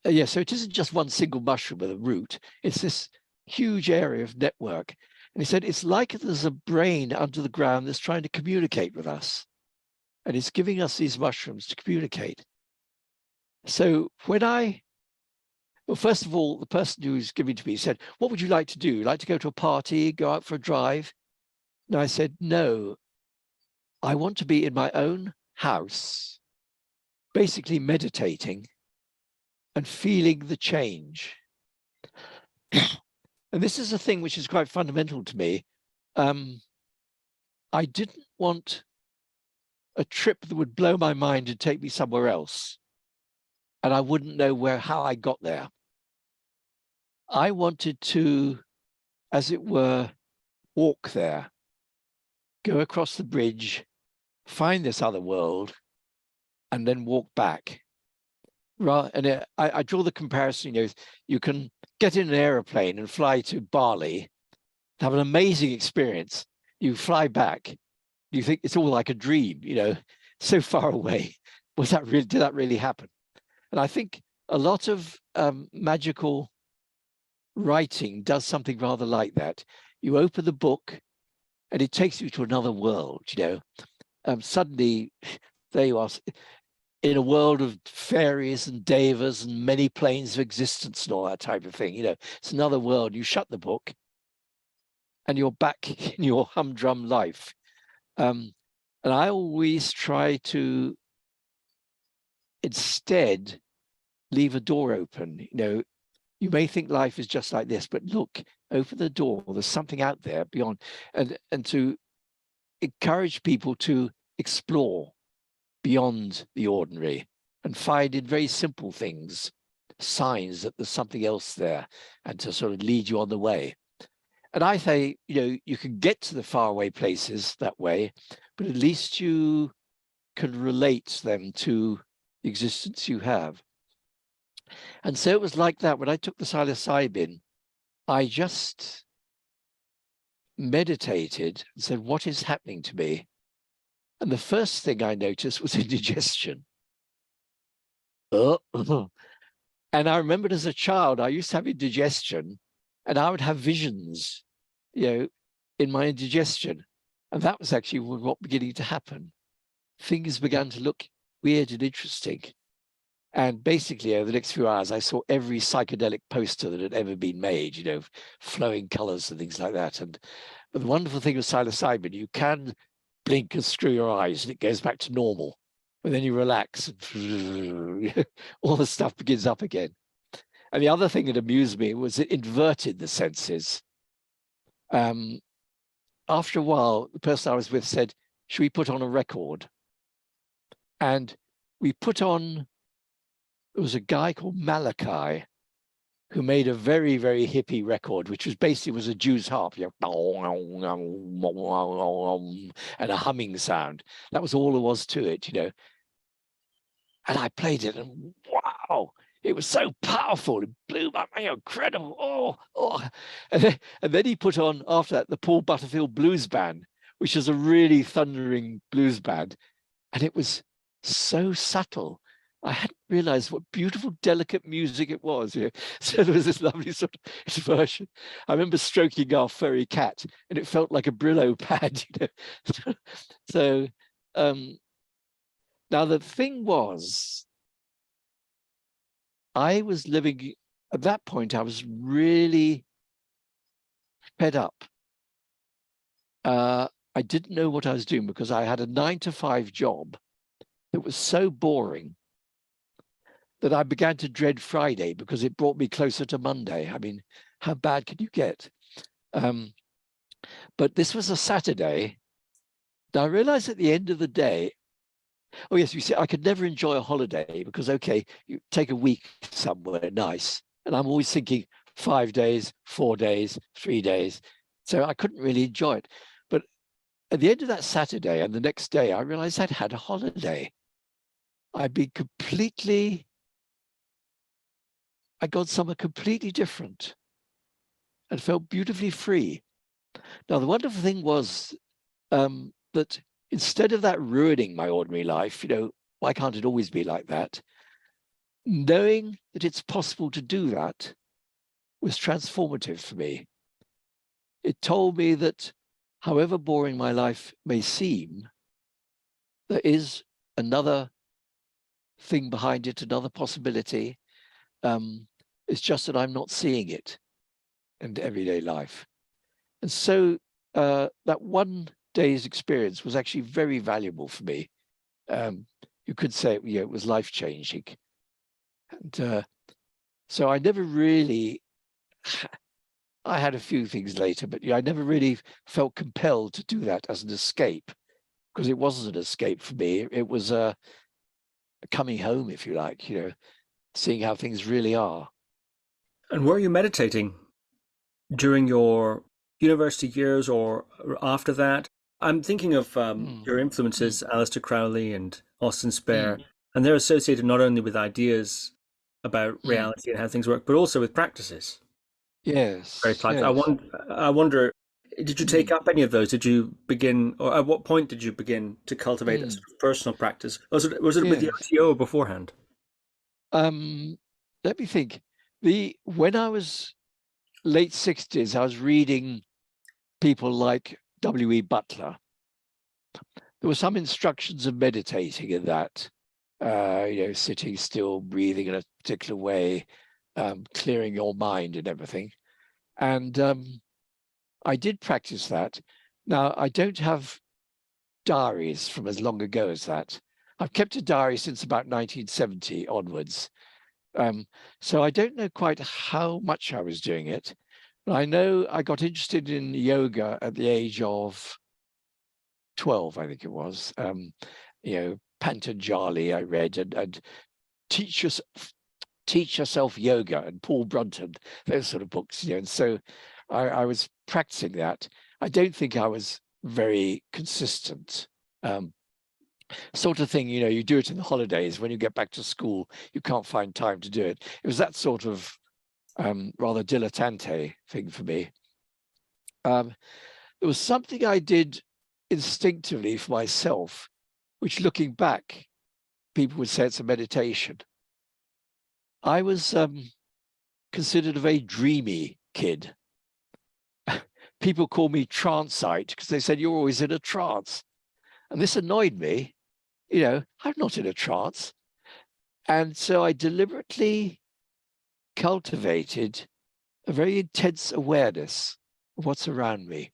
it isn't just one single mushroom with a root. It's this huge area of network. And he said, it's like there's a brain under the ground that's trying to communicate with us. And it's giving us these mushrooms to communicate. So well, first of all, the person who was giving to me said, what would you like to do? Like to go to a party, go out for a drive? And I said, no, I want to be in my own house, basically meditating and feeling the change. And this is a thing which is quite fundamental to me. I didn't want a trip that would blow my mind and take me somewhere else, and I wouldn't know how I got there. I wanted to, as it were, walk there, go across the bridge, find this other world, and then walk back. And I draw the comparison, you can get in an aeroplane and fly to Bali, have an amazing experience. You fly back, you think it's all like a dream, so far away. Did that really happen? And I think a lot of magical writing does something rather like that. You open the book and it takes you to another world, suddenly there you are in a world of fairies and devas and many planes of existence and all that type of thing. It's another world. You shut the book and you're back in your humdrum life. And I always try to instead leave a door open. You may think life is just like this, but look, open the door. There's something out there beyond, and to encourage people to explore beyond the ordinary and find in very simple things signs that there's something else there, and to sort of lead you on the way. And I say, you can get to the faraway places that way, but at least you can relate them to the existence you have. And so it was like that. When I took the psilocybin, I just meditated and said, what is happening to me? And the first thing I noticed was indigestion. And I remembered as a child, I used to have indigestion, and I would have visions, in my indigestion. And that was actually what beginning to happen. Things began to look weird and interesting. And basically, over the next few hours, I saw every psychedelic poster that had ever been made, flowing colors and things like that. But the wonderful thing with psilocybin, you can blink and screw your eyes and it goes back to normal. But then you relax and all the stuff begins up again. And the other thing that amused me was it inverted the senses. After a while, the person I was with said, should we put on a record? And we put on, there was a guy called Malachi who made a very, very hippie record, which was basically a Jew's harp, and a humming sound. That was all there was to it, And I played it, and wow, it was so powerful. It blew my mind, incredible. And then he put on, after that, the Paul Butterfield Blues Band, which is a really thundering blues band. And it was so subtle. I hadn't realized what beautiful, delicate music it was. So there was this lovely sort of inversion. I remember stroking our furry cat, and it felt like a Brillo pad. So now the thing was, I was living at that point. I was really fed up. I didn't know what I was doing because I had a 9-to-5 job that was so boring that I began to dread Friday because it brought me closer to Monday. I mean, how bad can you get? But this was a Saturday. Now I realized at the end of the day, oh yes, you see, I could never enjoy a holiday because, okay, you take a week somewhere nice. And I'm always thinking 5 days, 4 days, 3 days. So I couldn't really enjoy it. But at the end of that Saturday and the next day, I realized I'd had a holiday. I'd gone somewhere completely different and felt beautifully free. Now, the wonderful thing was that instead of that ruining my ordinary life, why can't it always be like that? Knowing that it's possible to do that was transformative for me. It told me that however boring my life may seem, there is another thing behind it, another possibility. It's just that I'm not seeing it in everyday life. And so that one day's experience was actually very valuable for me. You could say it was life-changing. And so I never really, I had a few things later, but I never really felt compelled to do that as an escape, because it wasn't an escape for me. It was a coming home, if you like, seeing how things really are. And were you meditating during your university years or after that? I'm thinking of your influences, Aleister Crowley and Austin Spare, and they're associated not only with ideas about reality and how things work, but also with practices. Yes. Very practical. Yes. I wonder, did you take up any of those? Did you begin, or at what point did you begin to cultivate a sort of personal practice? Was it with the OTO beforehand? Let me think. When I was late 60s, I was reading people like W.E. Butler. There were some instructions of meditating in that, sitting still, breathing in a particular way, clearing your mind and everything. And I did practice that. Now, I don't have diaries from as long ago as that. I've kept a diary since about 1970 onwards. So I don't know quite how much I was doing it, but I know I got interested in yoga at the age of 12, I think it was. Patanjali I read, and Teach Yourself Yoga and Paul Brunton, those sort of books, and so I was practicing that. I don't think I was very consistent. Sort of thing, you do it in the holidays. When you get back to school, you can't find time to do it. It was that sort of rather dilettante thing for me. There was something I did instinctively for myself, which looking back, people would say it's a meditation. I was considered a very dreamy kid. People call me tranceite because they said, you're always in a trance. And this annoyed me. I'm not in a trance. And so I deliberately cultivated a very intense awareness of what's around me.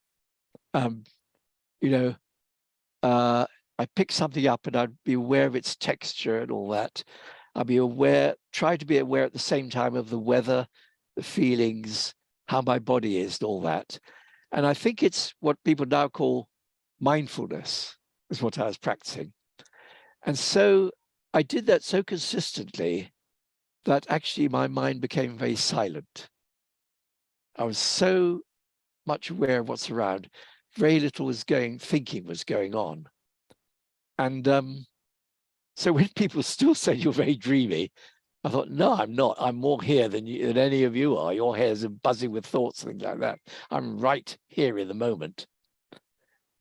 I pick something up and I'd be aware of its texture and all that. I'd be aware, try to be aware at the same time of the weather, the feelings, how my body is and all that. And I think it's what people now call mindfulness, is what I was practicing. And so I did that so consistently that actually my mind became very silent. I was so much aware of what's around, very little thinking was going on. And so when people still say you're very dreamy, I thought, no, I'm not. I'm more here than any of you are. Your hair's buzzing with thoughts, things like that. I'm right here in the moment.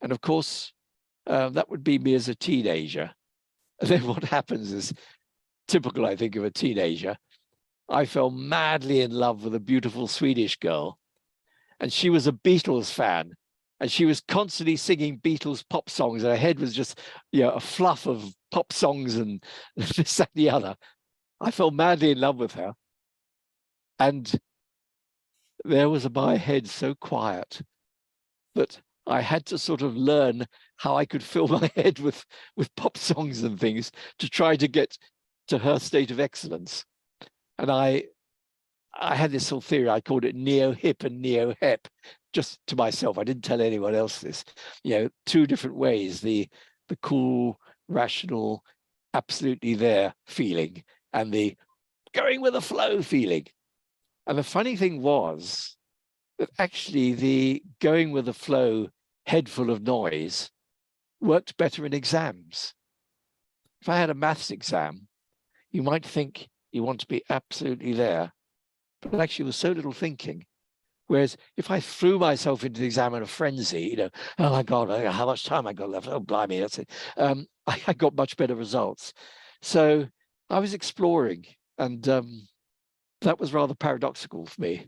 And of course, that would be me as a teenager. And then what happens is typical, I think, of a teenager. I fell madly in love with a beautiful Swedish girl, and she was a Beatles fan. And she was constantly singing Beatles pop songs. And her head was just, a fluff of pop songs and this, that, and the other. I fell madly in love with her. And there was my head so quiet that I had to sort of learn how I could fill my head with pop songs and things to try to get to her state of excellence. And I had this whole theory. I called it neo-hip and neo-hep, just to myself. I didn't tell anyone else this. Two different ways: the cool, rational, absolutely there feeling, and the going with the flow feeling. And the funny thing was that actually the going with the flow, head full of noise, worked better in exams. If I had a maths exam, you might think you want to be absolutely there, but actually with so little thinking, Whereas if I threw myself into the exam in a frenzy, oh my God, how much time I got left? Oh, blimey, that's it. I got much better results. So I was exploring, and that was rather paradoxical for me.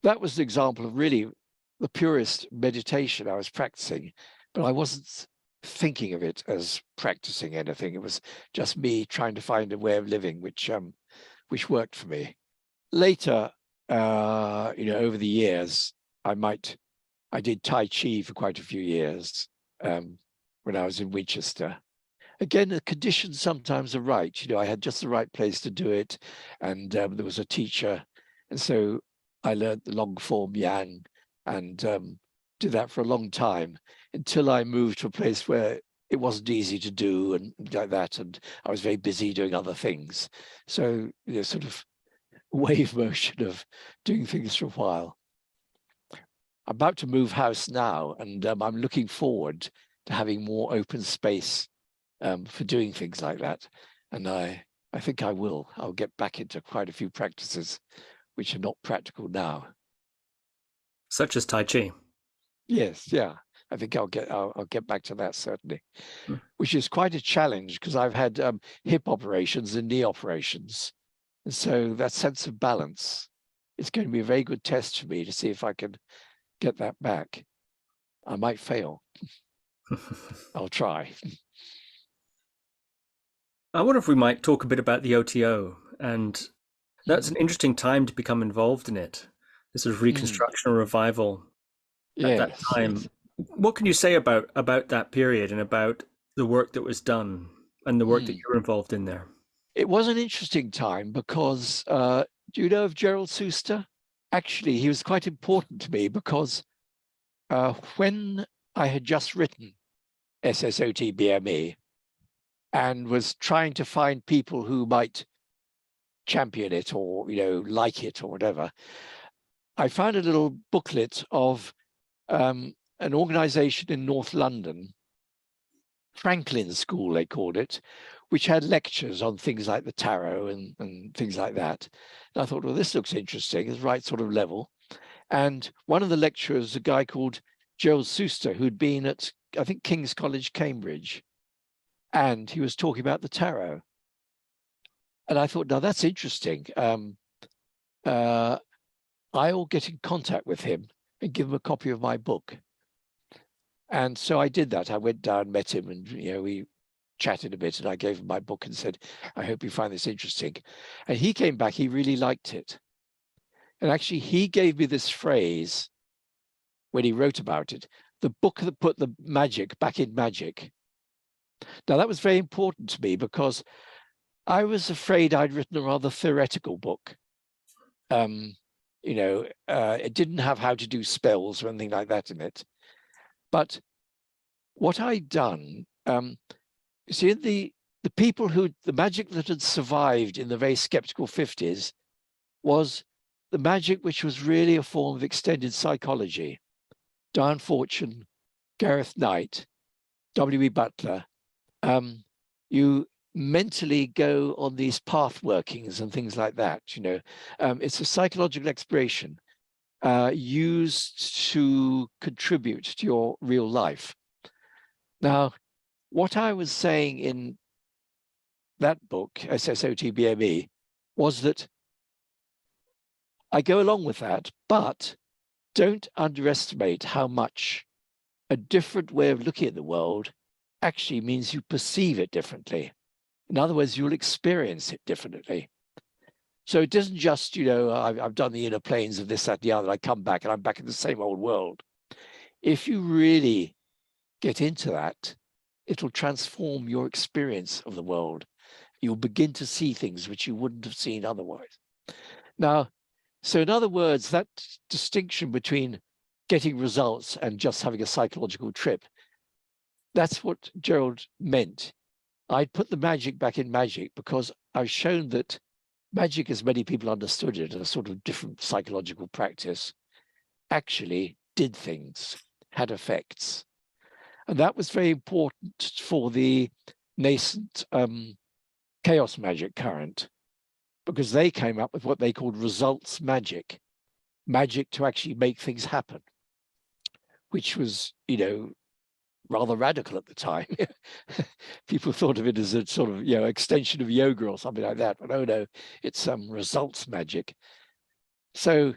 That was an example of really the purest meditation I was practicing, but I wasn't thinking of it as practicing anything. It was just me trying to find a way of living which worked for me. Later, over the years, I did Tai Chi for quite a few years when I was in Winchester. Again, the conditions sometimes are right. I had just the right place to do it, and there was a teacher, and so I learned the long form Yang, and did that for a long time until I moved to a place where it wasn't easy to do and like that, and I was very busy doing other things. So sort of wave motion of doing things for a while. I'm about to move house now, and I'm looking forward to having more open space for doing things like that. And I think I'll get back into quite a few practices which are not practical now. Such as Tai Chi. Yes, yeah. I think I'll get back to that certainly, which is quite a challenge because I've had hip operations and knee operations. And so that sense of balance is going to be a very good test for me to see if I can get that back. I might fail. I'll try. I wonder if we might talk a bit about the OTO, and that's an interesting time to become involved in it. This sort of reconstruction or revival at that time. Yes. What can you say about that period and about the work that was done and the work that you were involved in there? It was an interesting time because, do you know of Gerald Suster? Actually, he was quite important to me because when I had just written SSOTBME and was trying to find people who might champion it or, like it or whatever, I found a little booklet of an organization in North London, Franklin School, they called it, which had lectures on things like the tarot and things like that. And I thought, well, this looks interesting. It's the right sort of level. And one of the lecturers, a guy called Gerald Suster, who'd been at, I think, King's College, Cambridge. And he was talking about the tarot. And I thought, now that's interesting. I'll get in contact with him and give him a copy of my book. And so I did that. I went down, met him, and we chatted a bit, and I gave him my book and said, I hope you find this interesting. And he came back, he really liked it. And actually, he gave me this phrase when he wrote about it, the book that put the magic back in magic. Now, that was very important to me because I was afraid I'd written a rather theoretical book. It didn't have how to do spells or anything like that in it. But what I'd done, see, the people the magic that had survived in the very skeptical 50s was the magic which was really a form of extended psychology. Diane Fortune, Gareth Knight, W.E. Butler, you mentally go on these path workings and things like that. It's a psychological exploration used to contribute to your real life. Now, what I was saying in that book, SSOTBME, was that I go along with that, but don't underestimate how much a different way of looking at the world actually means you perceive it differently. In other words, you'll experience it differently. So it doesn't just, I've done the inner planes of this, that, the other, I come back and I'm back in the same old world. If you really get into that, it'll transform your experience of the world. You'll begin to see things which you wouldn't have seen otherwise. Now, so in other words, that distinction between getting results and just having a psychological trip, that's what Gerald meant. I'd put the magic back in magic because I've shown that magic, as many people understood it, a sort of different psychological practice, actually did things, had effects. And that was very important for the nascent chaos magic current, because they came up with what they called results magic. magic to actually make things happen, which was, rather radical at the time. People thought of it as a sort of, extension of yoga or something like that. But oh no, it's results magic. So,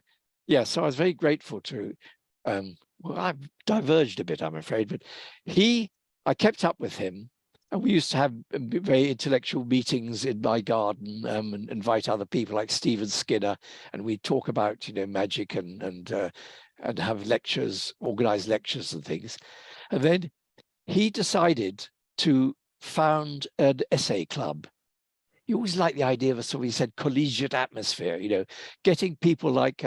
so I was very grateful to, well, I've diverged a bit, I'm afraid, but I kept up with him, and we used to have very intellectual meetings in my garden, and invite other people like Stephen Skinner, and we'd talk about, magic and have lectures, organize lectures and things. And then he decided to found an essay club. He always liked the idea of a sort of, he said, collegiate atmosphere, getting people like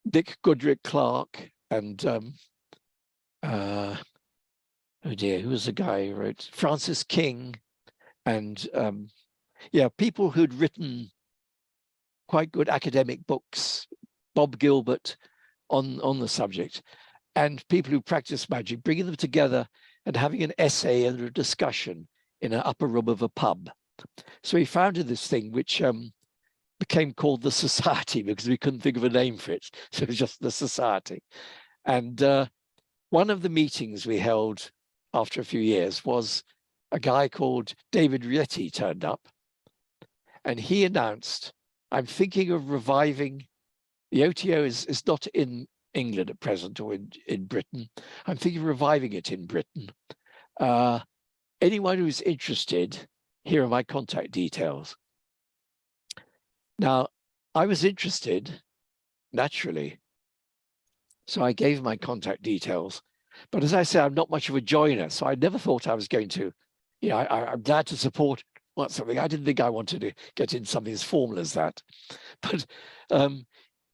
Dick Goodrick Clark and oh dear, who was the guy who wrote Francis King, and people who'd written quite good academic books, Bob Gilbert on the subject, and people who practice magic, bringing them together and having an essay and a discussion in an upper room of a pub. So he founded this thing, which became called the Society, because we couldn't think of a name for it. So it was just the Society. And one of the meetings we held after a few years was a guy called David Rietti turned up, and he announced, I'm thinking of reviving, the OTO is not in England at present, or in Britain. I'm thinking of reviving it in Britain. Anyone who's interested, here are my contact details. Now, I was interested, naturally, so I gave my contact details. But as I say, I'm not much of a joiner, so I never thought I was going to, I'm glad to support something. I didn't think I wanted to get in something as formal as that. But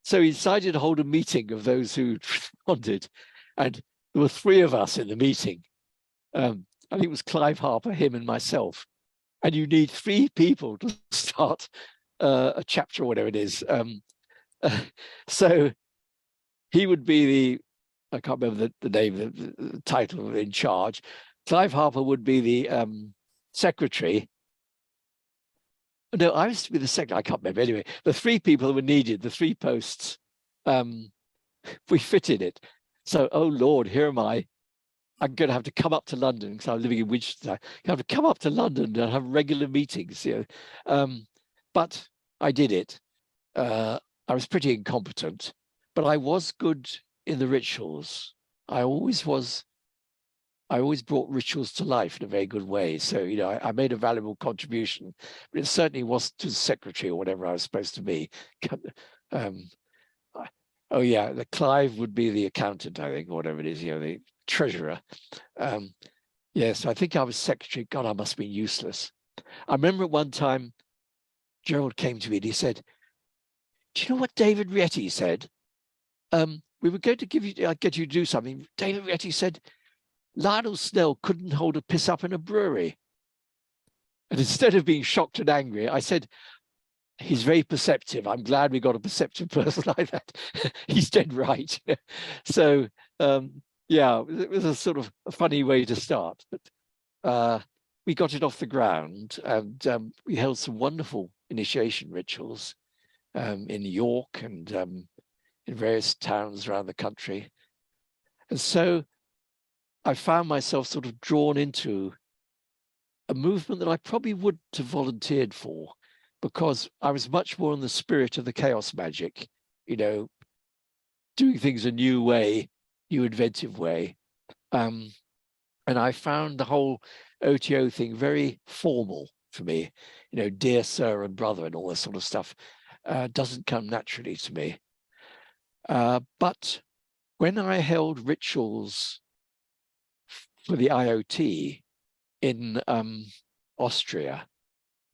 so he decided to hold a meeting of those who responded, and there were 3 of us in the meeting. I think it was Clive Harper, him, and myself. And you need 3 people to start a chapter or whatever it is. So he would be the, I can't remember the name, the title in charge. Clive Harper would be the secretary. No, I was to be the secretary. I can't remember. Anyway, the 3 people that were needed, the 3 posts, we fitted it. So, oh Lord, here am I. I'm going to have to come up to London because I'm living in Winchester. I have to come up to London and have regular meetings. But I did it. I was pretty incompetent, but I was good in the rituals. I always brought rituals to life in a very good way. So, I made a valuable contribution, but it certainly wasn't to the secretary or whatever I was supposed to be. The Clive would be the accountant, I think, or whatever it is, the treasurer. Yes, I think I was secretary. God, I must have been useless. I remember at one time, Gerald came to me and he said, do you know what David Rietti said? We were going to get you to do something. David Rietti said, Lionel Snell couldn't hold a piss up in a brewery. And instead of being shocked and angry, I said, he's very perceptive. I'm glad we got a perceptive person like that. He's dead right. So, it was a sort of a funny way to start. But we got it off the ground, and we held some wonderful initiation rituals in York and in various towns around the country. And so I found myself sort of drawn into a movement that I probably wouldn't have volunteered for, because I was much more in the spirit of the chaos magic, doing things a new way, new inventive way. And I found the whole OTO thing very formal for me, dear sir and brother and all this sort of stuff doesn't come naturally to me. But when I held rituals for the IoT in Austria,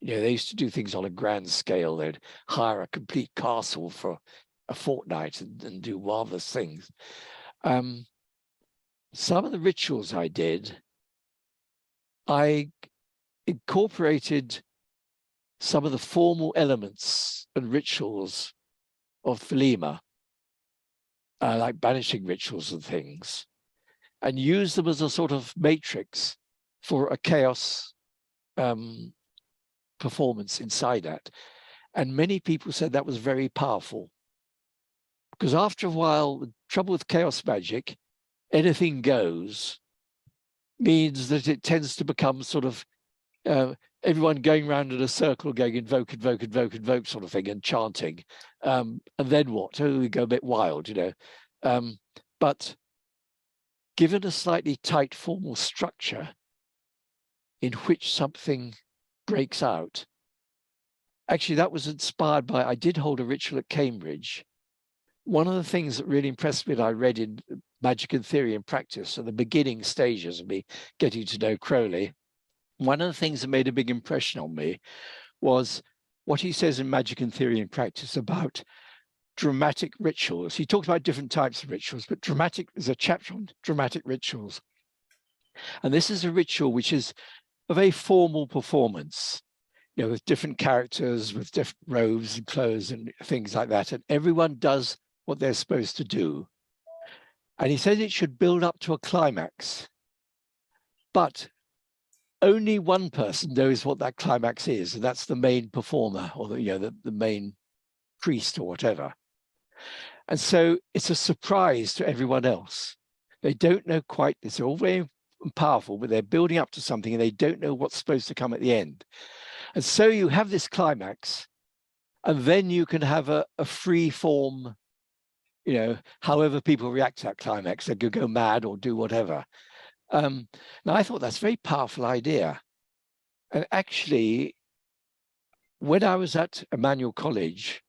they used to do things on a grand scale. They'd hire a complete castle for a fortnight and do marvelous things. Some of the rituals I did, I incorporated some of the formal elements and rituals of Thelema, like banishing rituals and things, and used them as a sort of matrix for a chaos performance inside that. And many people said that was very powerful. Because after a while, the trouble with chaos magic, anything goes, means that it tends to become sort of everyone going around in a circle, going invoke, invoke, invoke, invoke sort of thing, and chanting. And then what? Oh, we go a bit wild, you know. But given a slightly tight formal structure in which something breaks out, actually that was inspired by, I did hold a ritual at Cambridge. One of the things that really impressed me that I read in Magic and Theory and Practice, at the beginning stages of me getting to know Crowley, one of the things that made a big impression on me was what he says in Magic and Theory and Practice about dramatic rituals. He talks about different types of rituals, but dramatic is a chapter on dramatic rituals. And this is a ritual which is a very formal performance, you know, with different characters, with different robes and clothes and things like that. And everyone does what they're supposed to do. And he says it should build up to a climax. But only one person knows what that climax is, and that's the main performer, or the main priest or whatever. And so it's a surprise to everyone else. They don't know quite this. They're all very powerful, but they're building up to something and they don't know what's supposed to come at the end. And so you have this climax, and then you can have a free form, you know, however people react to that climax. They could go mad or do whatever. Now, I thought that's a very powerful idea. And actually, when I was at Emmanuel College,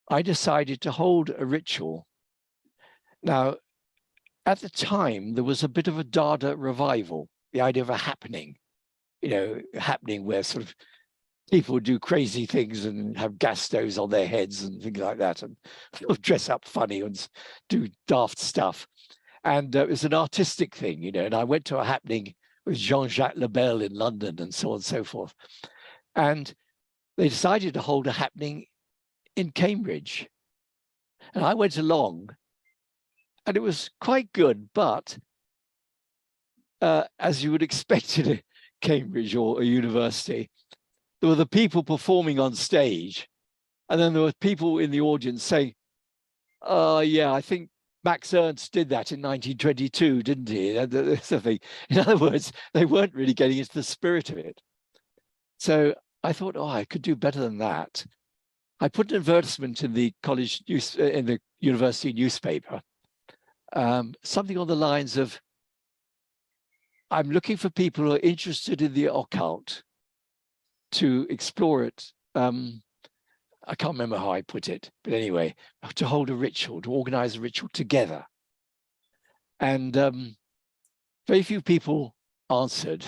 I decided to hold a ritual. Now, at the time, there was a bit of a Dada revival, the idea of a happening, you know, happening where sort of people would do crazy things and have gas stoves on their heads and things like that, and dress up funny and do daft stuff. And it was an artistic thing, you know, and I went to a happening with Jean-Jacques Lebel in London and so on and so forth. And they decided to hold a happening in Cambridge. And I went along, and it was quite good, but as you would expect in a Cambridge or a university, there were the people performing on stage, and then there were people in the audience saying, "Oh, yeah, I think Max Ernst did that in 1922, didn't he?" In other words, they weren't really getting into the spirit of it. So I thought, oh, I could do better than that. I put an advertisement in the in the university newspaper, something on the lines of, "I'm looking for people who are interested in the occult to explore it." I can't remember how I put it, but anyway, to hold a ritual, to organize a ritual together. And very few people answered.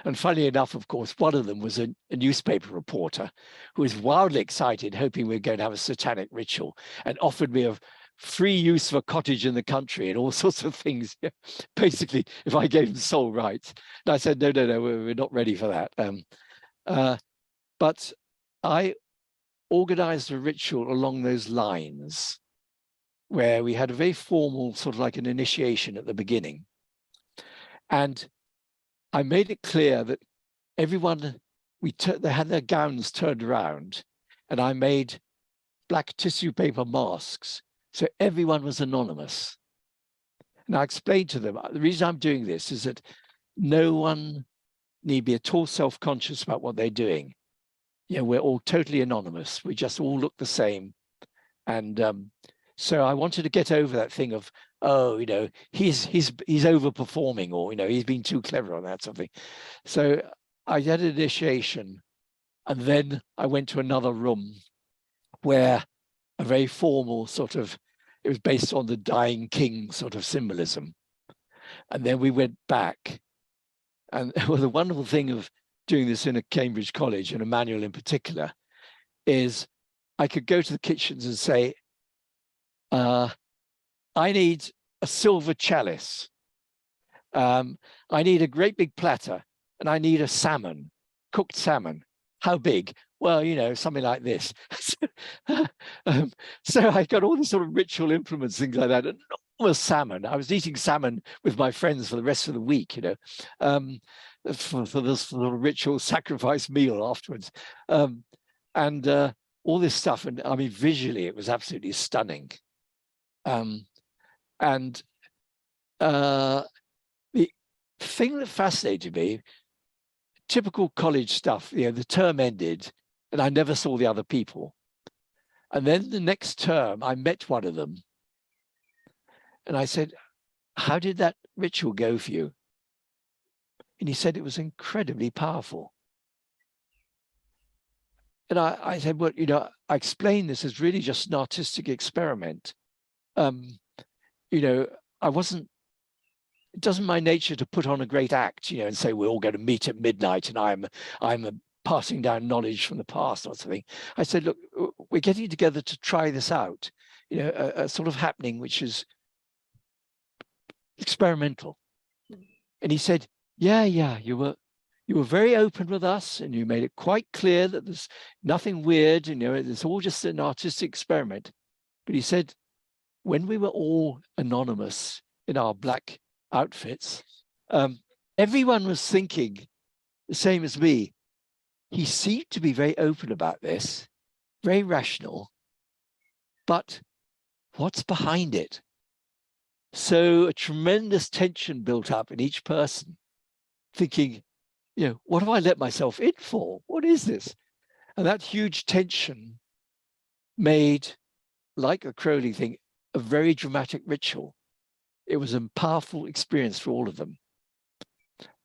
And funnily enough, of course, one of them was a newspaper reporter who was wildly excited, hoping we were going to have a satanic ritual, and offered me a free use of a cottage in the country and all sorts of things, basically, if I gave him sole rights. And I said, no, we're not ready for that. But I organized a ritual along those lines, where we had a very formal, sort of like an initiation at the beginning. And I made it clear that everyone, they had their gowns turned around, and I made black tissue paper masks, so everyone was anonymous. And I explained to them, the reason I'm doing this is that no one need be at all self-conscious about what they're doing. You know, we're all totally anonymous. We just all look the same. And so I wanted to get over that thing of, oh, you know, he's overperforming, or, you know, he's been too clever on that something. So I had an initiation, and then I went to another room where a very formal sort of, it was based on the dying king sort of symbolism. And then we went back. And well, the wonderful thing of doing this in a Cambridge college, and Emmanuel in particular, is I could go to the kitchens and say, I need a silver chalice. I need a great big platter, and I need a salmon, cooked salmon. How big? Well, you know, something like this. So I got all these sort of ritual implements, things like that. An enormous salmon. I was eating salmon with my friends for the rest of the week, you know, for this little ritual sacrifice meal afterwards. And all this stuff. And I mean, visually, it was absolutely stunning. And the thing that fascinated me, typical college stuff, the term ended and I never saw the other people. And then the next term, I met one of them. And I said, how did that ritual go for you? And he said it was incredibly powerful. And I said, well, I explained this as really just an artistic experiment. It doesn't my nature to put on a great act, and say we're all going to meet at midnight and I'm passing down knowledge from the past or something. I said, look, we're getting together to try this out, a sort of happening which is experimental. And he said, yeah, you were very open with us and you made it quite clear that there's nothing weird, it's all just an artistic experiment. But he said, when we were all anonymous in our black outfits, everyone was thinking the same as me. He seemed to be very open about this, very rational, but what's behind it? So a tremendous tension built up in each person, thinking, what have I let myself in for? What is this? And that huge tension made, like a Crowley thing, a very dramatic ritual. It was a powerful experience for all of them.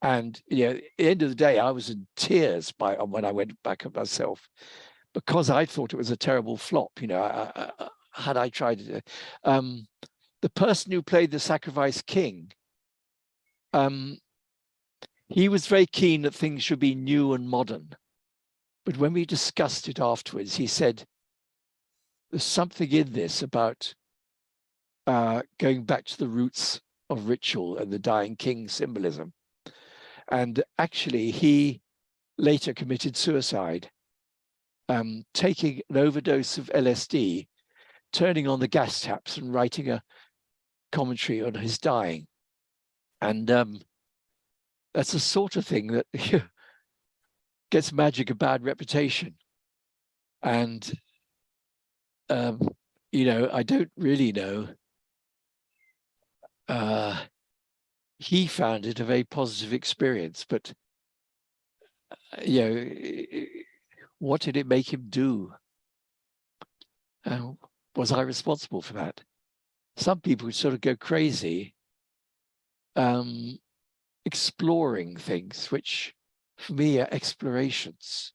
And at the end of the day, I was in tears when I went back at myself, because I thought it was a terrible flop. Had I tried it, the person who played the Sacrifice King, he was very keen that things should be new and modern. But when we discussed it afterwards, he said, "There's something in this about going back to the roots of ritual and the dying king symbolism." And actually, he later committed suicide, taking an overdose of LSD, turning on the gas taps and writing a commentary on his dying. And that's the sort of thing that gets magic a bad reputation. And, I don't really know. He found it a very positive experience, but what did it make him do? Was I responsible for that? Some people would sort of go crazy exploring things, which for me are explorations.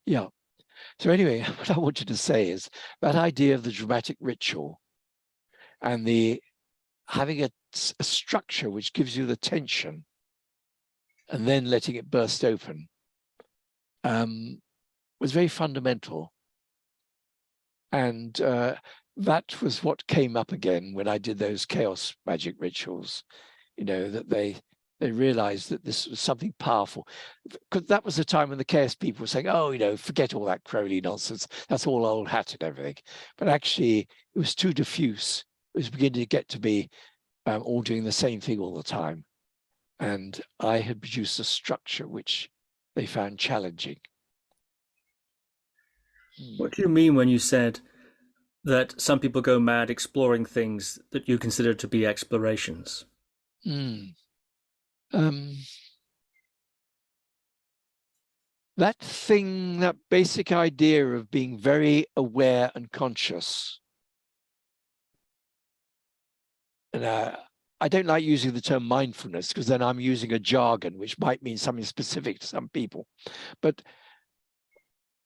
Yeah. So anyway, what I wanted to say is that idea of the dramatic ritual and the having a structure which gives you the tension and then letting it burst open was very fundamental. And that was what came up again when I did those chaos magic rituals, that they realized that this was something powerful. Because that was the time when the chaos people were saying, oh, forget all that Crowley nonsense. That's all old hat and everything. But actually, it was too diffuse. It was beginning to get to be all doing the same thing all the time. And I had produced a structure which they found challenging. What do you mean when you said that some people go mad exploring things that you consider to be explorations? That thing, that basic idea of being very aware and conscious. And I don't like using the term mindfulness, because then I'm using a jargon which might mean something specific to some people. But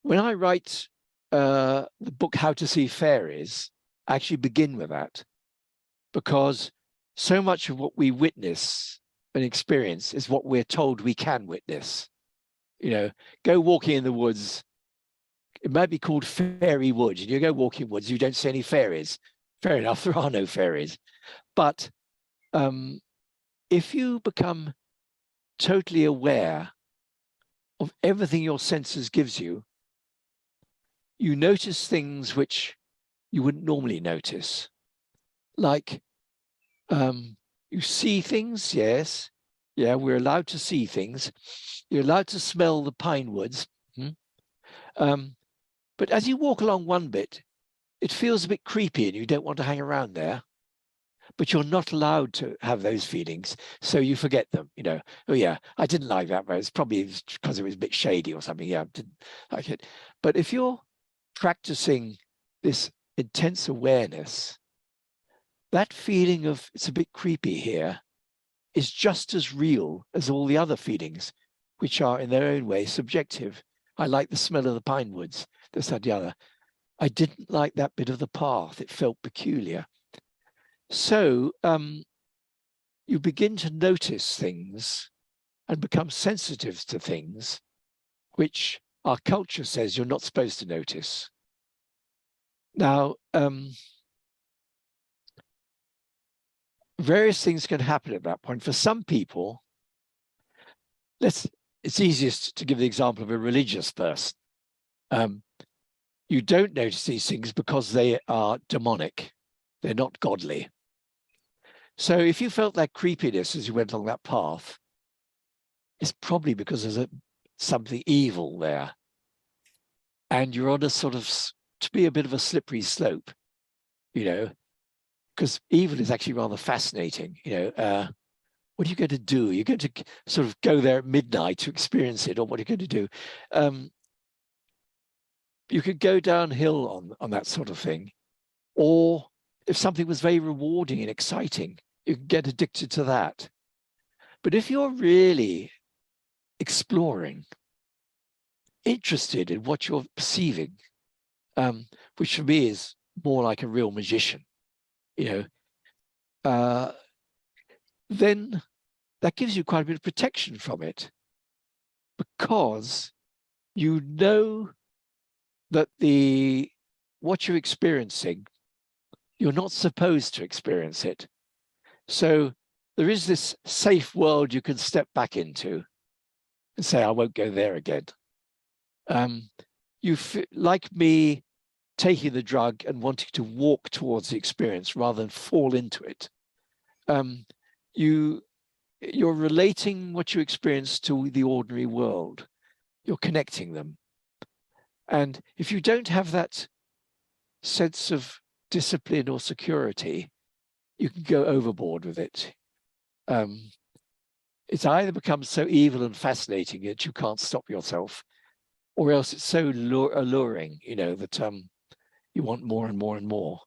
when I write the book How to See Fairies, I actually begin with that, because so much of what we witness and experience is what we're told we can witness. Go walking in the woods. It might be called fairy wood. And you go walking woods, you don't see any fairies. Fair enough, there are no fairies. But if you become totally aware of everything your senses gives you, you notice things which you wouldn't normally notice. Like you see things, yes. Yeah, we're allowed to see things. You're allowed to smell the pine woods. But as you walk along one bit, it feels a bit creepy and you don't want to hang around there. But you're not allowed to have those feelings, so you forget them. Oh yeah, I didn't like that, but it's probably because it was a bit shady or something. Yeah, I didn't like it. But if you're practicing this intense awareness, that feeling of it's a bit creepy here is just as real as all the other feelings, which are in their own way subjective. I like the smell of the pine woods, this, that, the other. I didn't like that bit of the path. It felt peculiar. So you begin to notice things and become sensitive to things which our culture says you're not supposed to notice. Now, various things can happen at that point. For some people, it's easiest to give the example of a religious person. You don't notice these things because they are demonic. They're not godly. So if you felt that creepiness as you went along that path, it's probably because there's something evil there. And you're on a sort of, to be a bit of a slippery slope, because evil is actually rather fascinating. What are you going to do? You're going to sort of go there at midnight to experience it, or what are you going to do? You could go downhill on that sort of thing. Or if something was very rewarding and exciting, you can get addicted to that. But if you're really exploring, interested in what you're perceiving, which for me is more like a real magician, then that gives you quite a bit of protection from it, because you know that what you're experiencing, you're not supposed to experience it. So there is this safe world you can step back into and say, I won't go there again. Like me taking the drug and wanting to walk towards the experience rather than fall into it. You're relating what you experience to the ordinary world. You're connecting them. And if you don't have that sense of discipline or security, you can go overboard with it. It's either becomes so evil and fascinating that you can't stop yourself, or else it's so alluring, that you want more and more and more.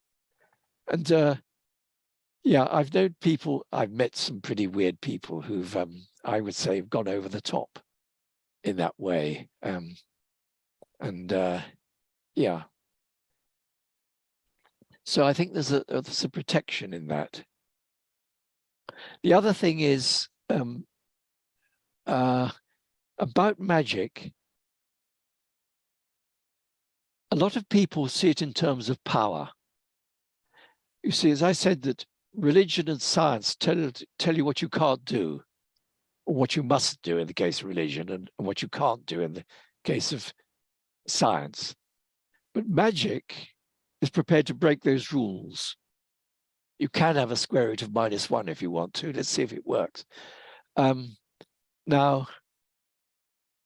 And I've known people, I've met some pretty weird people who've, I would say, have gone over the top in that way. So I think there's a protection in that. The other thing is about magic. A lot of people see it in terms of power. You see, as I said, that religion and science tell you what you can't do, or what you must do in the case of religion, and what you can't do in the case of science. But magic is prepared to break those rules. You can have a square root of -1 if you want to. Let's see if it works. Now,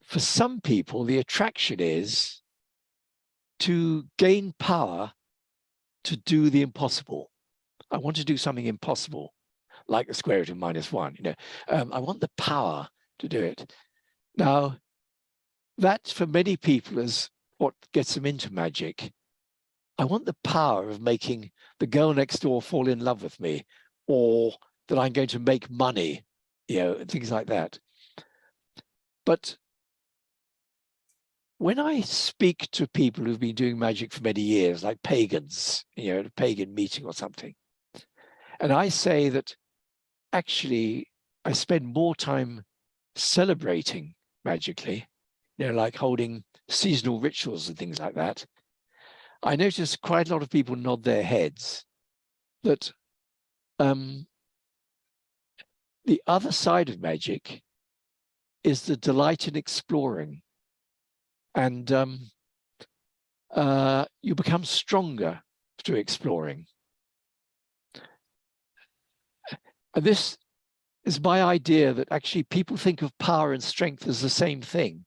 for some people, the attraction is to gain power to do the impossible. I want to do something impossible, like the square root of -1. I want the power to do it. Now, that for many people is what gets them into magic. I want the power of making the girl next door fall in love with me, or that I'm going to make money, things like that. But when I speak to people who've been doing magic for many years, like pagans, at a pagan meeting or something, and I say that actually I spend more time celebrating magically, like holding seasonal rituals and things like that, I notice quite a lot of people nod their heads that the other side of magic is the delight in exploring. And you become stronger through exploring. And this is my idea that actually people think of power and strength as the same thing,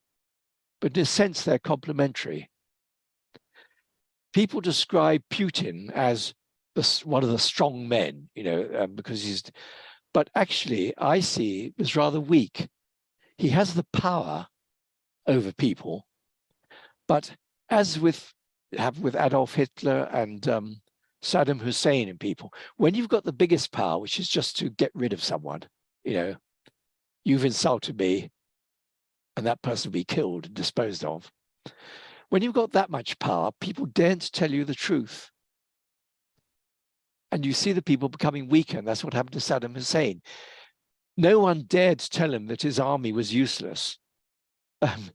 but in a sense they're complementary. People describe Putin as one of the strong men, because but actually I see was rather weak. He has the power over people, but as with Adolf Hitler and Saddam Hussein and people, when you've got the biggest power, which is just to get rid of someone, you've insulted me, and that person will be killed and disposed of. When you've got that much power, people daren't tell you the truth. And you see the people becoming weaker, and that's what happened to Saddam Hussein. No one dared tell him that his army was useless, and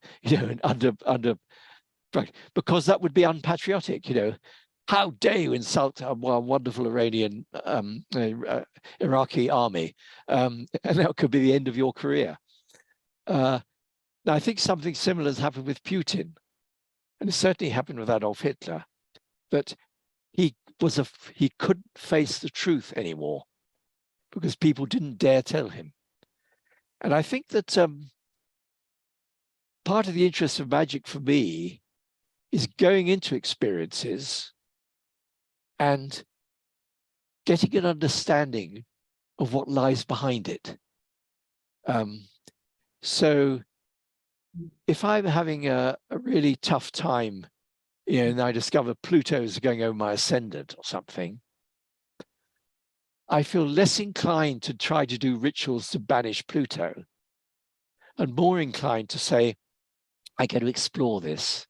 because that would be unpatriotic. How dare you insult a wonderful Iranian, Iraqi army, and that could be the end of your career. Now, I think something similar has happened with Putin. And it certainly happened with Adolf Hitler, that he couldn't face the truth anymore because people didn't dare tell him. And I think that part of the interest of magic for me is going into experiences and getting an understanding of what lies behind it. So if I'm having a really tough time, and I discover Pluto's going over my ascendant or something, I feel less inclined to try to do rituals to banish Pluto and more inclined to say, I got to explore this.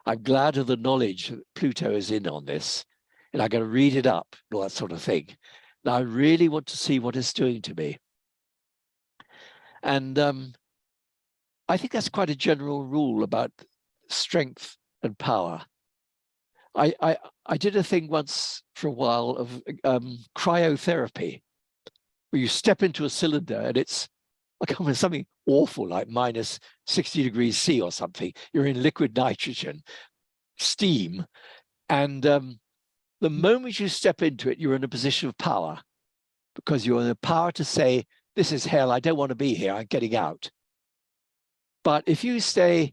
I'm glad of the knowledge that Pluto is in on this, and I got to read it up, all that sort of thing. And I really want to see what it's doing to me. And I think that's quite a general rule about strength and power. I did a thing once for a while of cryotherapy, where you step into a cylinder and it's like something awful, like minus 60 degrees C or something. You're in liquid nitrogen, steam. And the moment you step into it, you're in a position of power, because you're in the power to say, this is hell, I don't want to be here, I'm getting out. But if you say,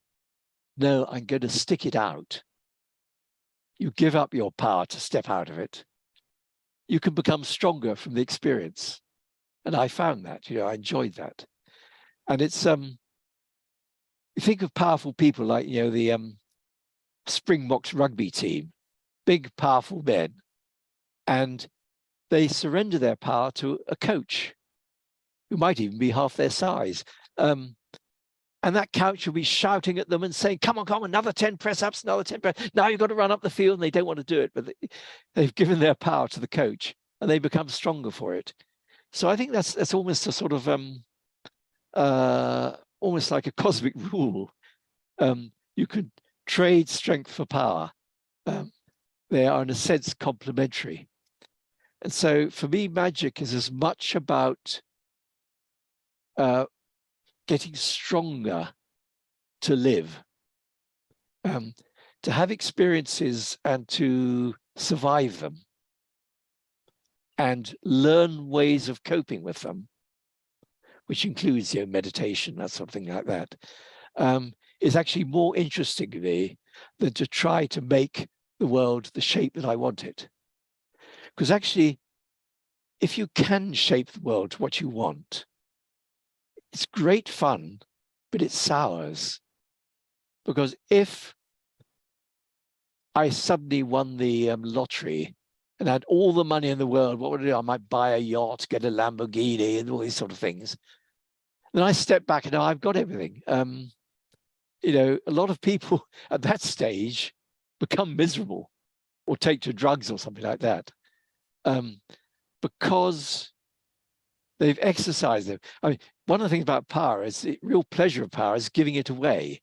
no, I'm going to stick it out, you give up your power to step out of it. You can become stronger from the experience. And I found that, I enjoyed that. And it's, you think of powerful people like, the Springboks rugby team, big, powerful men, and they surrender their power to a coach who might even be half their size. And that coach will be shouting at them and saying, come on, another 10 press-ups, another 10 press. Now you've got to run up the field, and they don't want to do it, but they've given their power to the coach and they become stronger for it. So I think that's almost a sort of, almost like a cosmic rule. You could trade strength for power. They are in a sense complementary. And so for me, magic is as much about getting stronger to live, to have experiences and to survive them and learn ways of coping with them, which includes meditation, that sort of thing like that, is actually more interesting to me than to try to make the world the shape that I want it. Because actually, if you can shape the world to what you want, it's great fun, but it sours. Because if I suddenly won the lottery and had all the money in the world, what would I do? I might buy a yacht, get a Lamborghini, and all these sort of things. Then I step back and now I've got everything. A lot of people at that stage become miserable or take to drugs or something like that, because they've exercised them. I mean, one of the things about power is the real pleasure of power is giving it away.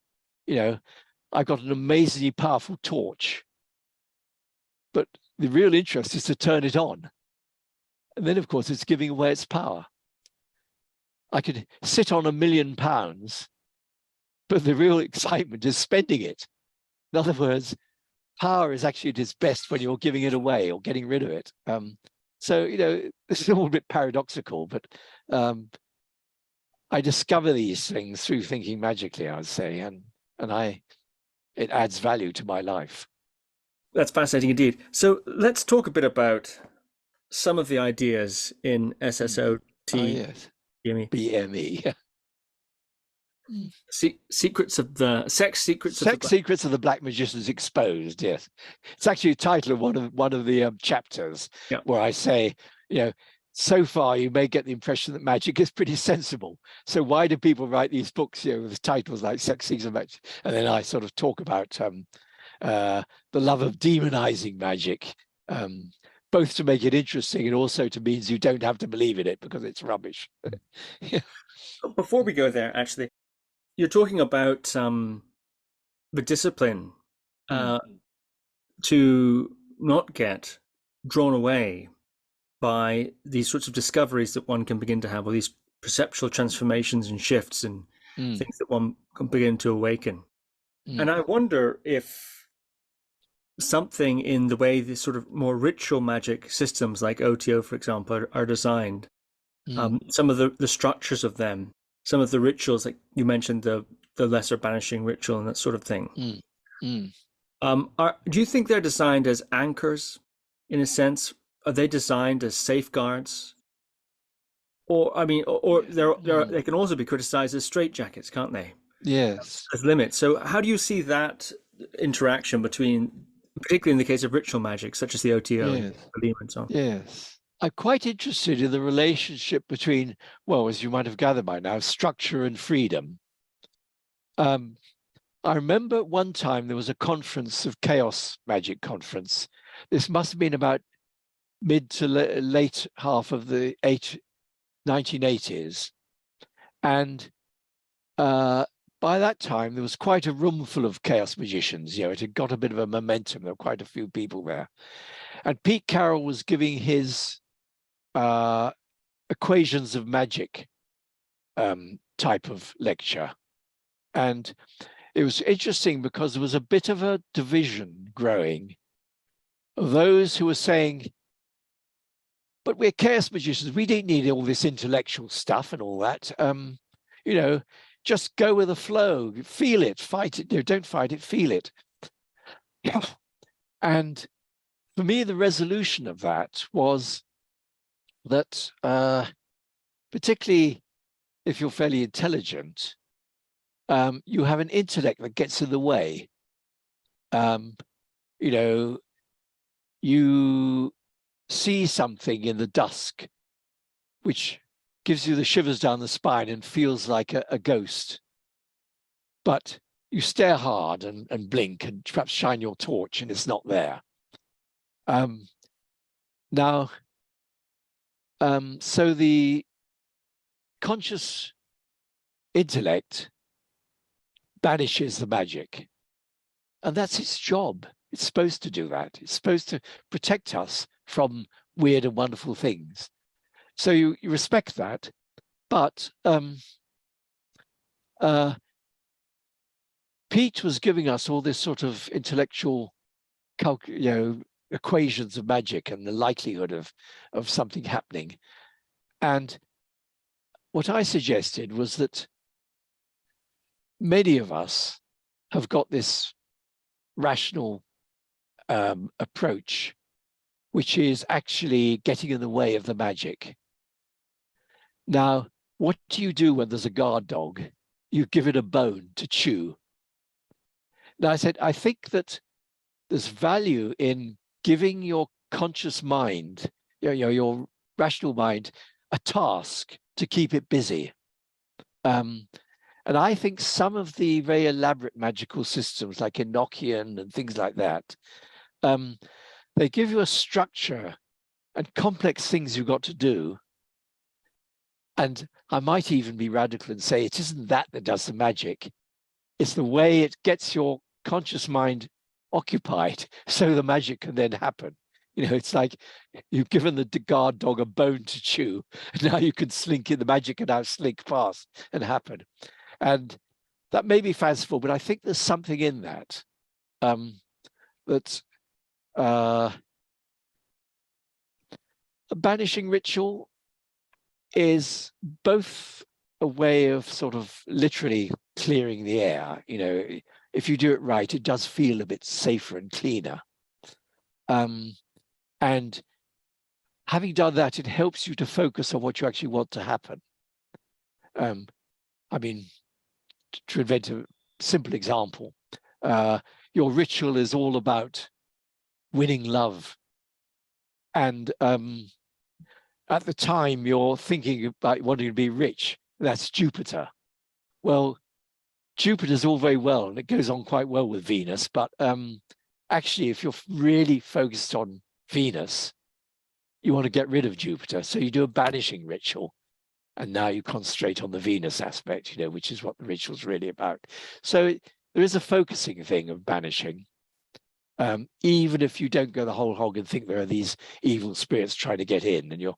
I've got an amazingly powerful torch, but the real interest is to turn it on. And then, of course, it's giving away its power. I could sit on £1 million, but the real excitement is spending it. In other words, power is actually at its best when you're giving it away or getting rid of it. So, this is all a bit paradoxical, but I discover these things through thinking magically, I would say. And and it adds value to my life. That's fascinating indeed. So let's talk a bit about some of the ideas in SSOT. Yes. BME. BME. Secrets of the Secrets of the Black Magicians Exposed. Yes, it's actually a title of one of the chapters, where I say, so far you may get the impression that magic is pretty sensible. So why do people write these books, with titles like Sex, Secrets of Magic? And then I sort of talk about the love of demonizing magic, both to make it interesting and also to means you don't have to believe in it because it's rubbish. Before we go there, actually, you're talking about the discipline to not get drawn away by these sorts of discoveries that one can begin to have, or these perceptual transformations and shifts and things that one can begin to awaken. And I wonder if something in the way these sort of more ritual magic systems like OTO, for example, are designed, some of the structures of them, some of the rituals, like you mentioned, the lesser banishing ritual and that sort of thing. Do you think they're designed as anchors, in a sense? Are they designed as safeguards? Or they can also be criticized as straitjackets, can't they? Yes. As limits. So how do you see that interaction between, particularly in the case of ritual magic, such as the OTO and so on? Yes. I'm quite interested in the relationship between, well, as you might have gathered by now, structure and freedom. I remember one time there was a conference of chaos magic conference. This must have been about mid to late half of the 1980s. And by that time, there was quite a room full of chaos magicians. It had got a bit of a momentum. There were quite a few people there. And Pete Carroll was giving his equations of magic type of lecture. And it was interesting because there was a bit of a division growing of those who were saying, but we're chaos magicians. We don't need all this intellectual stuff and all that. Just go with the flow, feel it, fight it. No, don't fight it, feel it. And for me, the resolution of that was that, particularly if you're fairly intelligent, you have an intellect that gets in the way. You see something in the dusk, which gives you the shivers down the spine and feels like a ghost. But you stare hard and blink and perhaps shine your torch and it's not there. So the conscious intellect banishes the magic. And that's its job. It's supposed to do that. It's supposed to protect us from weird and wonderful things. So you respect that. But Pete was giving us all this sort of intellectual equations of magic and the likelihood of something happening. And what I suggested was that many of us have got this rational approach, which is actually getting in the way of the magic. Now, what do you do when there's a guard dog? You give it a bone to chew. Now, I said, I think that there's value in giving your conscious mind, your rational mind, a task to keep it busy. And I think some of the very elaborate magical systems like Enochian and things like that, they give you a structure and complex things you've got to do. And I might even be radical and say it isn't that does the magic. It's the way it gets your conscious mind occupied so the magic can then happen. It's like you've given the guard dog a bone to chew. And now you can slink in, the magic can now slink past and happen. And that may be fanciful, but I think there's something in that. A banishing ritual is both a way of sort of literally clearing the air. If you do it right, it does feel a bit safer and cleaner. And having done that, it helps you to focus on what you actually want to happen. To invent a simple example, your ritual is all about winning love. And at the time you're thinking about wanting to be rich, that's Jupiter. Well, Jupiter's all very well, and it goes on quite well with Venus, but actually, if you're really focused on Venus, you want to get rid of Jupiter. So you do a banishing ritual. And now you concentrate on the Venus aspect, which is what the ritual's really about. So there is a focusing thing of banishing, even if you don't go the whole hog and think there are these evil spirits trying to get in.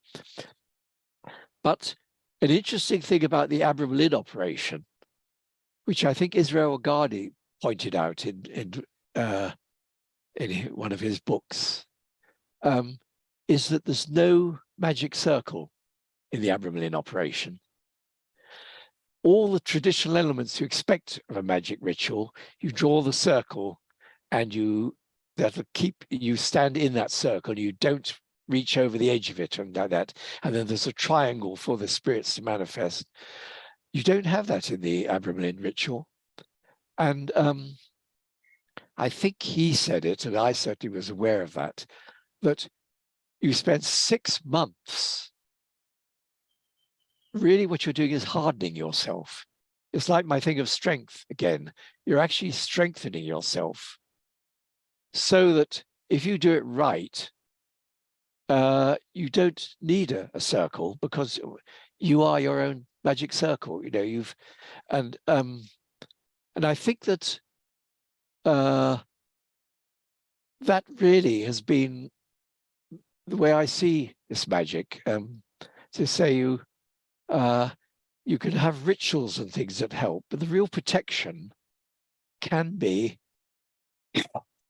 But an interesting thing about the Abramelin operation, which I think Israel Ghani pointed out in one of his books, is that there's no magic circle in the Abramelin operation. All the traditional elements you expect of a magic ritual, you draw the circle, and you stand in that circle. You don't reach over the edge of it and like that. And then there's a triangle for the spirits to manifest. You don't have that in the Abramelin ritual. And I think he said it, and I certainly was aware of that you spend 6 months. Really what you're doing is hardening yourself. It's like my thing of strength again. You're actually strengthening yourself so that if you do it right, you don't need a circle, because you are your own magic circle. And I think that that really has been the way I see this magic. To say you can have rituals and things that help, but the real protection can be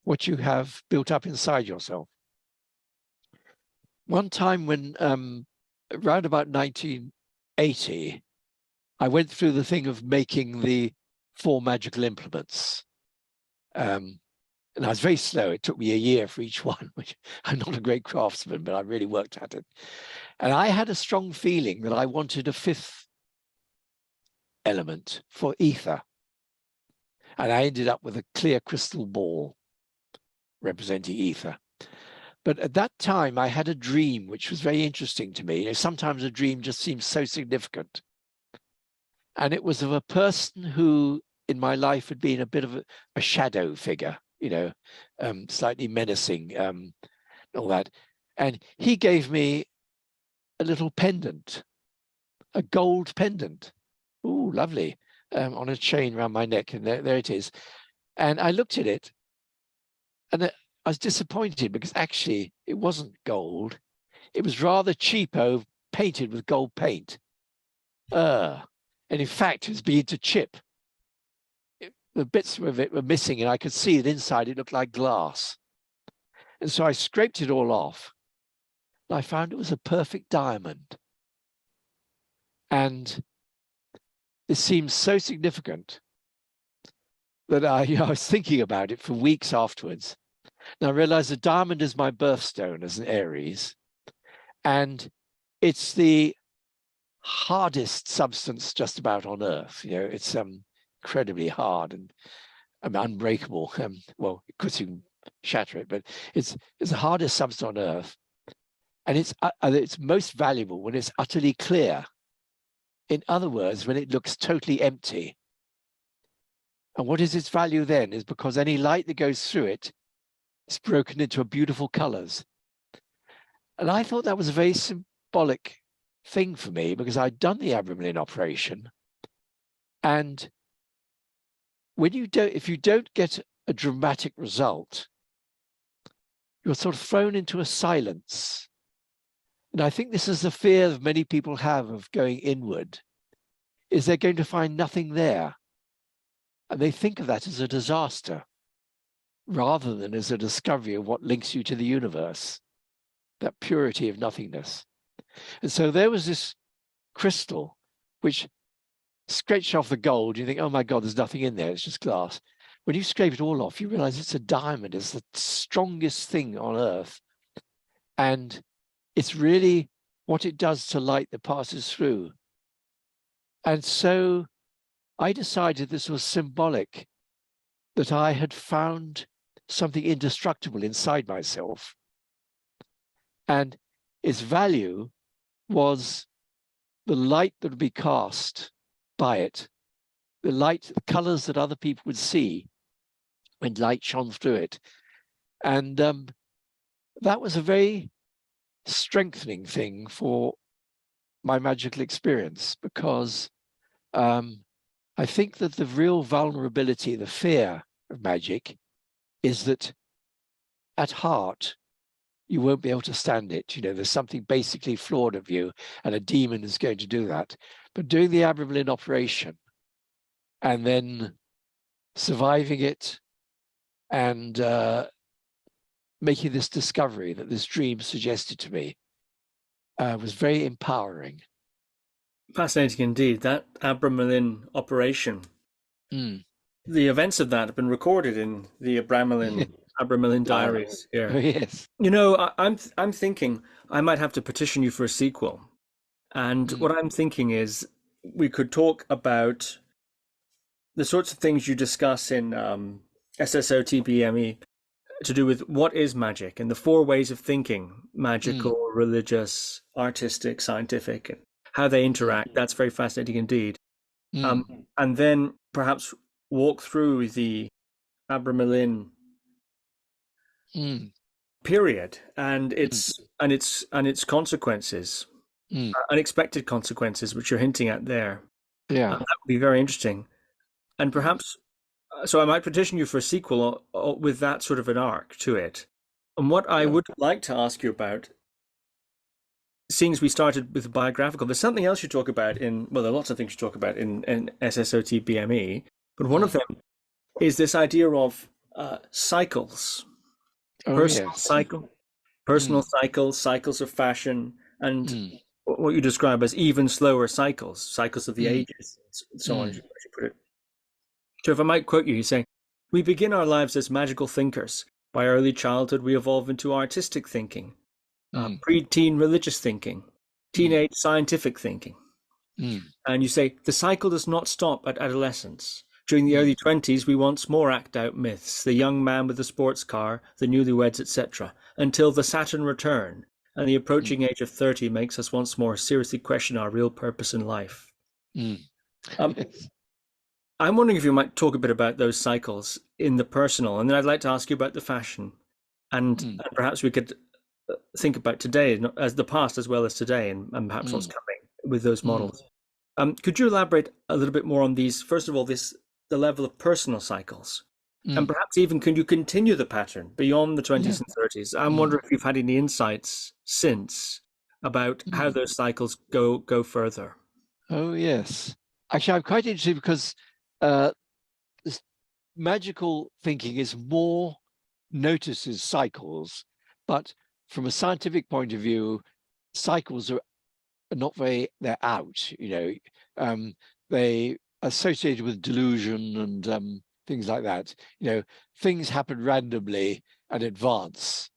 what you have built up inside yourself. One time when, around about 1980, I went through the thing of making the 4 magical implements. And I was very slow. It took me a year for each one, which I'm not a great craftsman, but I really worked at it. And I had a strong feeling that I wanted a 5th element for ether. And I ended up with a clear crystal ball representing ether. But at that time, I had a dream, which was very interesting to me. Sometimes a dream just seems so significant. And it was of a person who, in my life, had been a bit of a shadow figure, slightly menacing, all that. And he gave me a little pendant, a gold pendant. Ooh, lovely, on a chain around my neck. And there it is. And I looked at it, and I was disappointed, because actually it wasn't gold. It was rather cheapo, painted with gold paint. And in fact, it was beginning to chip. The bits of it were missing, and I could see that inside it looked like glass. And so I scraped it all off, and I found it was a perfect diamond. And this seemed so significant that I was thinking about it for weeks afterwards. And I realized the diamond is my birthstone as an Aries, and it's the hardest substance just about on Earth. It's incredibly hard and unbreakable. Well, of course you can shatter it, but it's the hardest substance on Earth, and it's most valuable when it's utterly clear. In other words, when it looks totally empty. And what is its value then is because any light that goes through it is broken into beautiful colors. And I thought that was a very symbolic thing for me, because I'd done the Abramelin operation, and if you don't get a dramatic result, you're sort of thrown into a silence. And I think this is the fear that many people have of going inward, is they're going to find nothing there. And they think of that as a disaster, rather than as a discovery of what links you to the universe, that purity of nothingness. And so there was this crystal, which scratch off the gold, you think, oh my God, there's nothing in there, it's just glass. When you scrape it all off, you realize it's a diamond. It's the strongest thing on earth. And it's really what it does to light that passes through. And so I decided this was symbolic, that I had found something indestructible inside myself. And its value was the light that would be cast by it, the light, the colors that other people would see when light shone through it. And that was a very strengthening thing for my magical experience, because I think that the real vulnerability, the fear of magic, is that at heart, you won't be able to stand it. You know, there's something basically flawed of you, and a demon is going to do that. But doing the Abramelin operation and then surviving it and making this discovery that this dream suggested to me was very empowering. Fascinating indeed. That Abramelin operation. The events of that have been recorded in the Abramelin diaries here. Oh, yes. You know, I'm thinking I might have to petition you for a sequel. And what I'm thinking is we could talk about the sorts of things you discuss in SSOTBME to do with what is magic and the 4 ways of thinking: magical, religious, artistic, scientific, and how they interact. That's very fascinating indeed. And then perhaps walk through the Abramelin period and its consequences, unexpected consequences, which you're hinting at there. Yeah, that would be very interesting. And perhaps, so I might petition you for a sequel with that sort of an arc to it. And what I would like to ask you about, seeing as we started with the biographical, there's something else you talk about there are lots of things you talk about in SSOTBME, but one of them is this idea of cycles. Personal cycles, cycles of fashion, and what you describe as even slower cycles of the ages, and so on, as you put it. So if I might quote you, you say, "We begin our lives as magical thinkers. By early childhood, we evolve into artistic thinking, pre-teen religious thinking, teenage scientific thinking." And you say, "The cycle does not stop at adolescence. During the early 20s, we once more act out myths, the young man with the sports car, the newlyweds, etc., until the Saturn return, and the approaching age of 30 makes us once more seriously question our real purpose in life." I'm wondering if you might talk a bit about those cycles in the personal, and then I'd like to ask you about the fashion, and perhaps we could think about today as the past as well as today, and perhaps what's coming with those models. Could you elaborate a little bit more on these? First of all, the level of personal cycles, and perhaps even can you continue the pattern beyond the 20s and 30s? I'm wondering if you've had any insights since about how those cycles go further. Oh, yes. Actually, I'm quite interested because this magical thinking is more notices cycles, but from a scientific point of view, cycles are not they're out, you know, they associated with delusion and things like that. You know, things happen randomly and advance.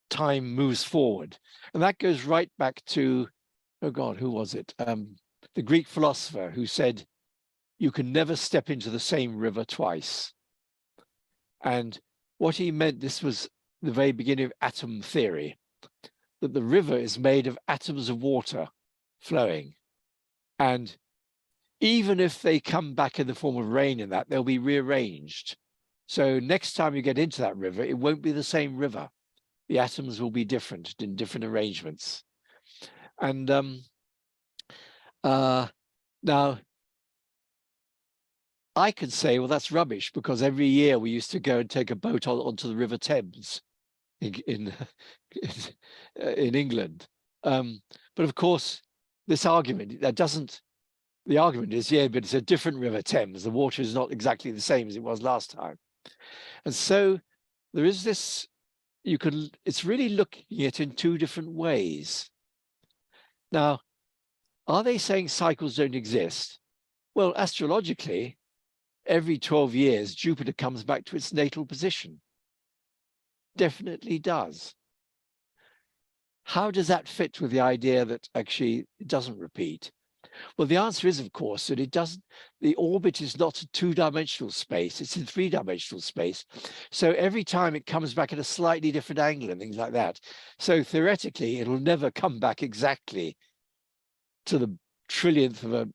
Time moves forward. And that goes right back to, oh God, who was it? The Greek philosopher who said, you can never step into the same river twice. And what he meant, this was the very beginning of atom theory, that the river is made of atoms of water flowing. And even if they come back in the form of rain in that, they'll be rearranged. So next time you get into that river, it won't be the same river. The atoms will be different in different arrangements. And now, I could say, well, that's rubbish, because every year we used to go and take a boat onto the River Thames in England. But of course, this argument, the argument is, yeah, but it's a different River Thames. The water is not exactly the same as it was last time. And so there is this, it's really looking at it in 2 different ways. Now, are they saying cycles don't exist? Well, astrologically, every 12 years, Jupiter comes back to its natal position. Definitely does. How does that fit with the idea that actually it doesn't repeat? Well, the answer is, of course, that it doesn't. The orbit is not a two-dimensional space, it's in three-dimensional space. So every time it comes back at a slightly different angle and things like that. So theoretically, it'll never come back exactly to the trillionth of a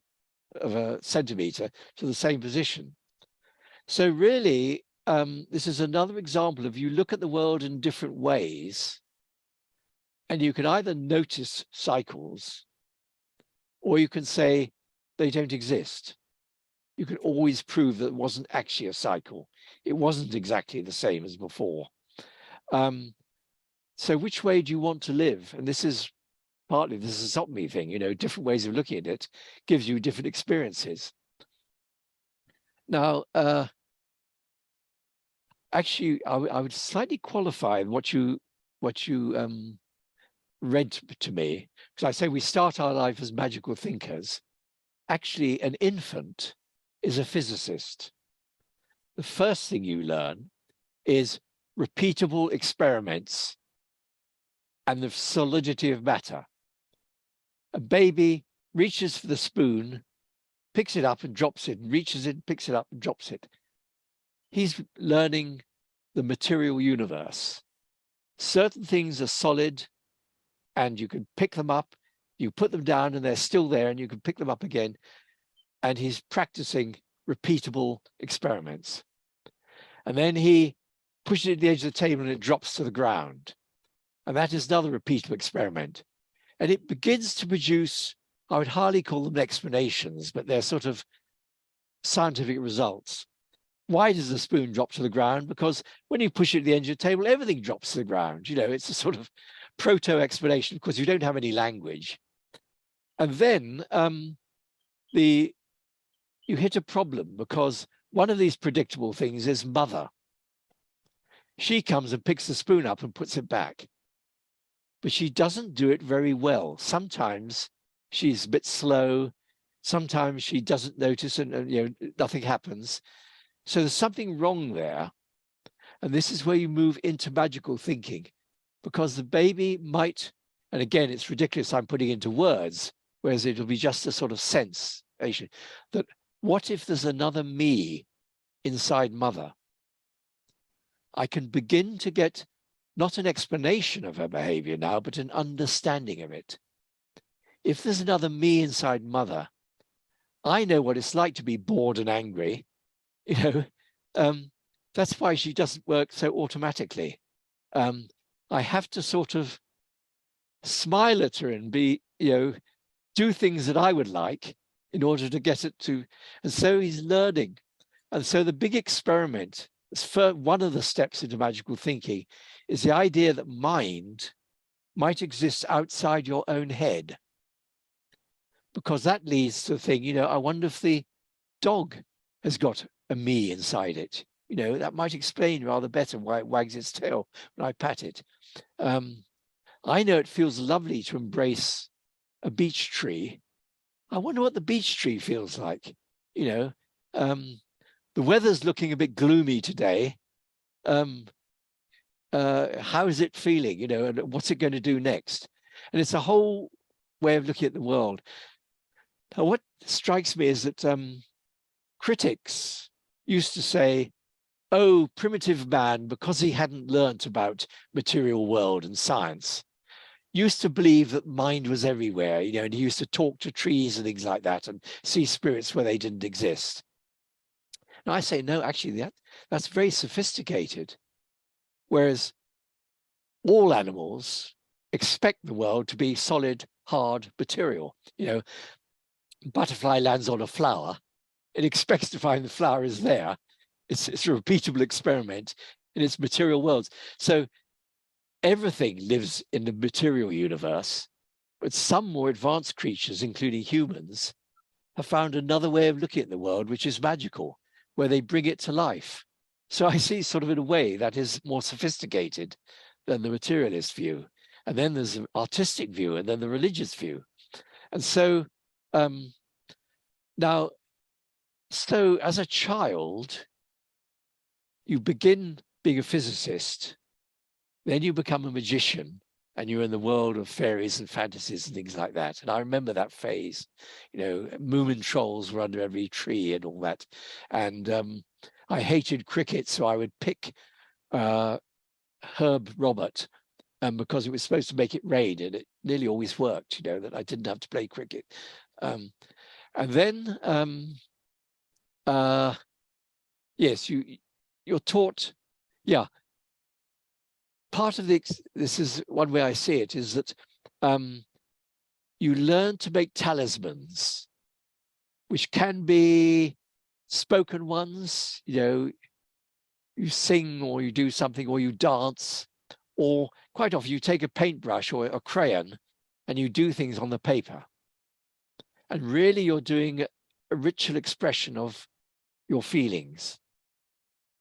centimeter to the same position. So really, this is another example of you look at the world in different ways, and you can either notice cycles, or you can say they don't exist. You can always prove that it wasn't actually a cycle. It wasn't exactly the same as before. So which way do you want to live? And this is partly this is a occulty thing, different ways of looking at it gives you different experiences. Now, actually, I would slightly qualify what you read to me, because I say we start our life as magical thinkers. Actually, an infant is a physicist. The first thing you learn is repeatable experiments and the solidity of matter. A baby reaches for the spoon, picks it up and drops it, and reaches it, picks it up and drops it. He's learning the material universe. Certain things are solid and you can pick them up, you put them down and they're still there and you can pick them up again. And he's practicing repeatable experiments. And then he pushes it to the edge of the table and it drops to the ground. And that is another repeatable experiment. And it begins to produce, I would hardly call them explanations, but they're sort of scientific results. Why does the spoon drop to the ground? Because when you push it to the edge of the table, everything drops to the ground. It's a sort of proto-explanation because you don't have any language. And then you hit a problem because one of these predictable things is mother. She comes and picks the spoon up and puts it back. But she doesn't do it very well. Sometimes she's a bit slow. Sometimes she doesn't notice and nothing happens. So there's something wrong there. And this is where you move into magical thinking, because the baby might, and again, it's ridiculous I'm putting into words, whereas it'll be just a sort of sensation that what if there's another me inside mother? I can begin to get not an explanation of her behavior now, but an understanding of it. If there's another me inside mother, I know what it's like to be bored and angry. That's why she doesn't work so automatically. I have to sort of smile at her and be, do things that I would like in order to get it to, and so he's learning. And so the big experiment, one of the steps into magical thinking, is the idea that mind might exist outside your own head. Because that leads to the thing, I wonder if the dog has got a me inside it. That might explain rather better why it wags its tail when I pat it. I know it feels lovely to embrace a beech tree. I wonder what the beech tree feels like. The weather's looking a bit gloomy today. How is it feeling? And what's it going to do next? And it's a whole way of looking at the world. Now, what strikes me is that critics used to say, oh, primitive man, because he hadn't learnt about material world and science, used to believe that mind was everywhere, and he used to talk to trees and things like that and see spirits where they didn't exist. And I say, no, actually, that's very sophisticated. Whereas all animals expect the world to be solid, hard material. Butterfly lands on a flower, it expects to find the flower is there. It's a repeatable experiment in its material worlds. So everything lives in the material universe, but some more advanced creatures, including humans, have found another way of looking at the world, which is magical, where they bring it to life. So I see sort of in a way that is more sophisticated than the materialist view. And then there's an artistic view and then the religious view. And so now So as a child, you begin being a physicist, then you become a magician, and you're in the world of fairies and fantasies and things like that. And I remember that phase, Moomin trolls were under every tree and all that. And I hated cricket, so I would pick Herb Robert because it was supposed to make it rain, and it nearly always worked, that I didn't have to play cricket. And then, yes, you're taught, part of this is one way I see it, is that you learn to make talismans, which can be spoken ones, you sing or you do something or you dance, or quite often you take a paintbrush or a crayon and you do things on the paper. And really you're doing a ritual expression of your feelings.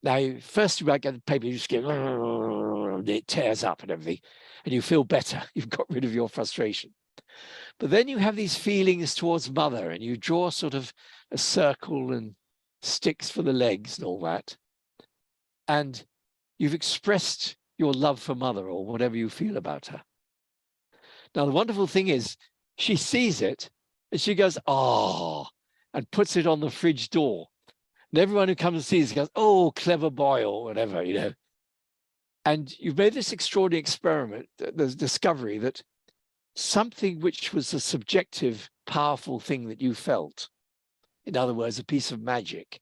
Now, first you might get the paper, you just get, it tears up and everything, and you feel better. You've got rid of your frustration. But then you have these feelings towards mother, and you draw sort of a circle and sticks for the legs and all that. And you've expressed your love for mother or whatever you feel about her. Now, the wonderful thing is she sees it and she goes, oh, and puts it on the fridge door. And everyone who comes and sees it goes, oh, clever boy, or whatever, And you've made this extraordinary experiment, the discovery that something which was a subjective, powerful thing that you felt, in other words, a piece of magic,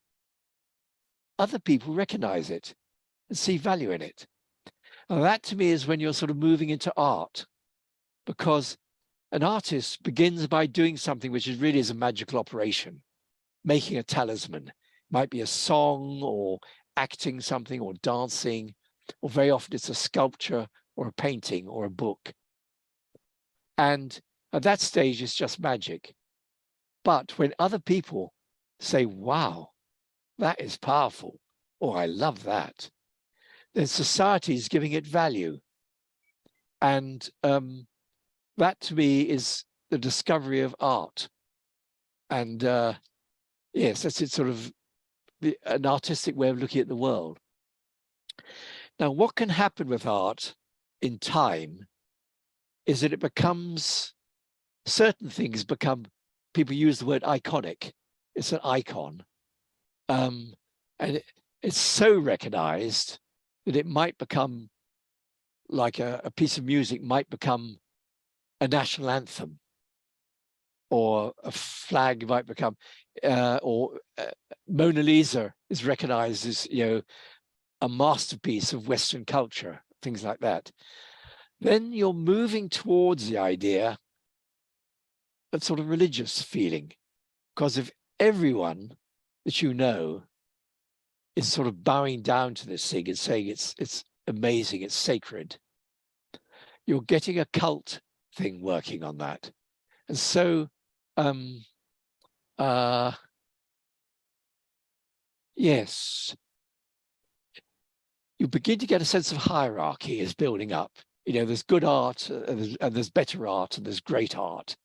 other people recognize it and see value in it. And that to me is when you're sort of moving into art, because an artist begins by doing something which is really is a magical operation, making a talisman. It might be a song or acting something or dancing, or very often it's a sculpture or a painting or a book. And at that stage, it's just magic. But when other people say, wow, that is powerful, or I love that, then society is giving it value. And that to me is the discovery of art. And yes, that's it, sort of an artistic way of looking at the world. Now, what can happen with art in time is that it becomes, certain things become, people use the word iconic. It's an icon. And it's so recognized that it might become like a piece of music might become a national anthem, or a flag might become, or Mona Lisa is recognized as, a masterpiece of Western culture, things like that. Then you're moving towards the idea of sort of religious feeling, because if everyone that you know is sort of bowing down to this thing and saying it's amazing, it's sacred, you're getting a cult thing working on that. And so yes, you begin to get a sense of hierarchy is building up. There's good art, and there's better art, and there's great art.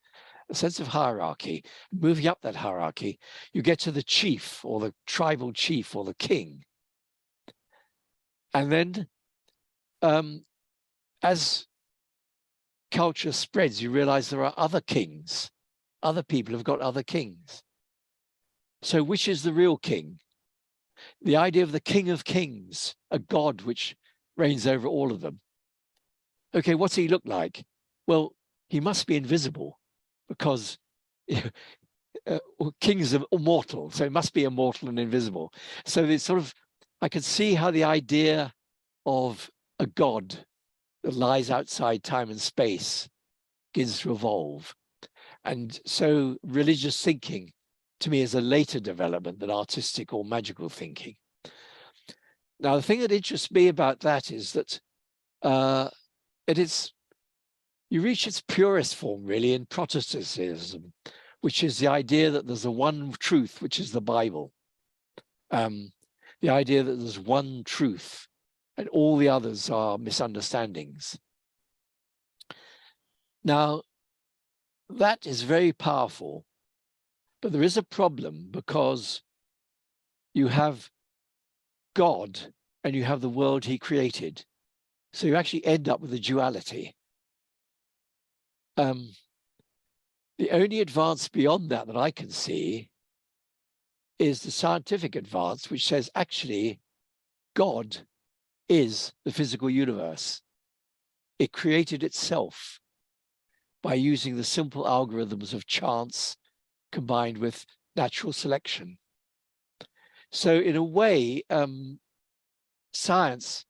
A sense of hierarchy. Moving up that hierarchy, you get to the chief, or the tribal chief, or the king. And then as culture spreads, you realize there are other kings. Other people have got other kings. So which is the real king? The idea of the King of Kings, a god which reigns over all of them. Okay, what's he look like? Well, he must be invisible, because kings are immortal, so it must be immortal and invisible. So it's sort of, I can see how the idea of a god that lies outside time and space begins to evolve. And so religious thinking, to me, is a later development than artistic or magical thinking. Now, the thing that interests me about that is that you reach its purest form, really, in Protestantism, which is the idea that there's a one truth, which is the Bible. The idea that there's one truth and all the others are misunderstandings. Now, that is very powerful, but there is a problem, because you have God and you have the world he created. So you actually end up with a duality. The only advance beyond that I can see is the scientific advance, which says actually God is the physical universe. It created itself by using the simple algorithms of chance combined with natural selection. So in a way, science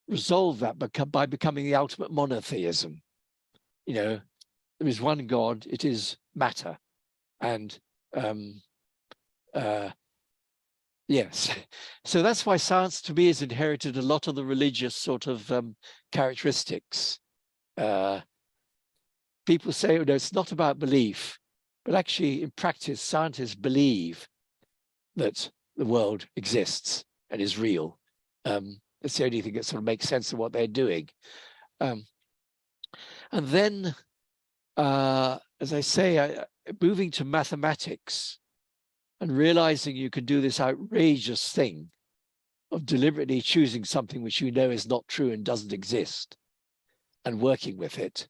resolved that by becoming the ultimate monotheism. You know, there is one God, it is matter. And yes, so that's why science to me has inherited a lot of the religious sort of characteristics. People say, oh, no, it's not about belief, but actually in practice, scientists believe that the world exists and is real. It's the only thing that sort of makes sense of what they're doing. And then, as I say, moving to mathematics and realizing you can do this outrageous thing of deliberately choosing something which you know is not true and doesn't exist and working with it,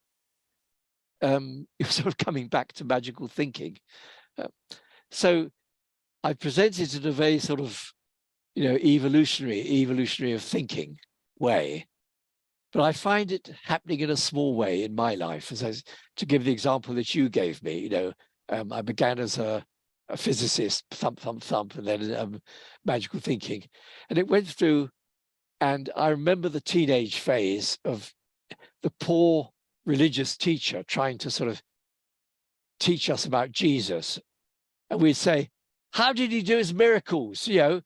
you're sort of coming back to magical thinking. So I presented it in a very sort of, you know, evolutionary of thinking way. But I find it happening in a small way in my life. To give the example that you gave me, you know, I began as a physicist, thump, thump, thump, and then magical thinking. And it went through, and I remember the teenage phase of the poor religious teacher trying to sort of teach us about Jesus. And we'd say, how did he do his miracles? You know,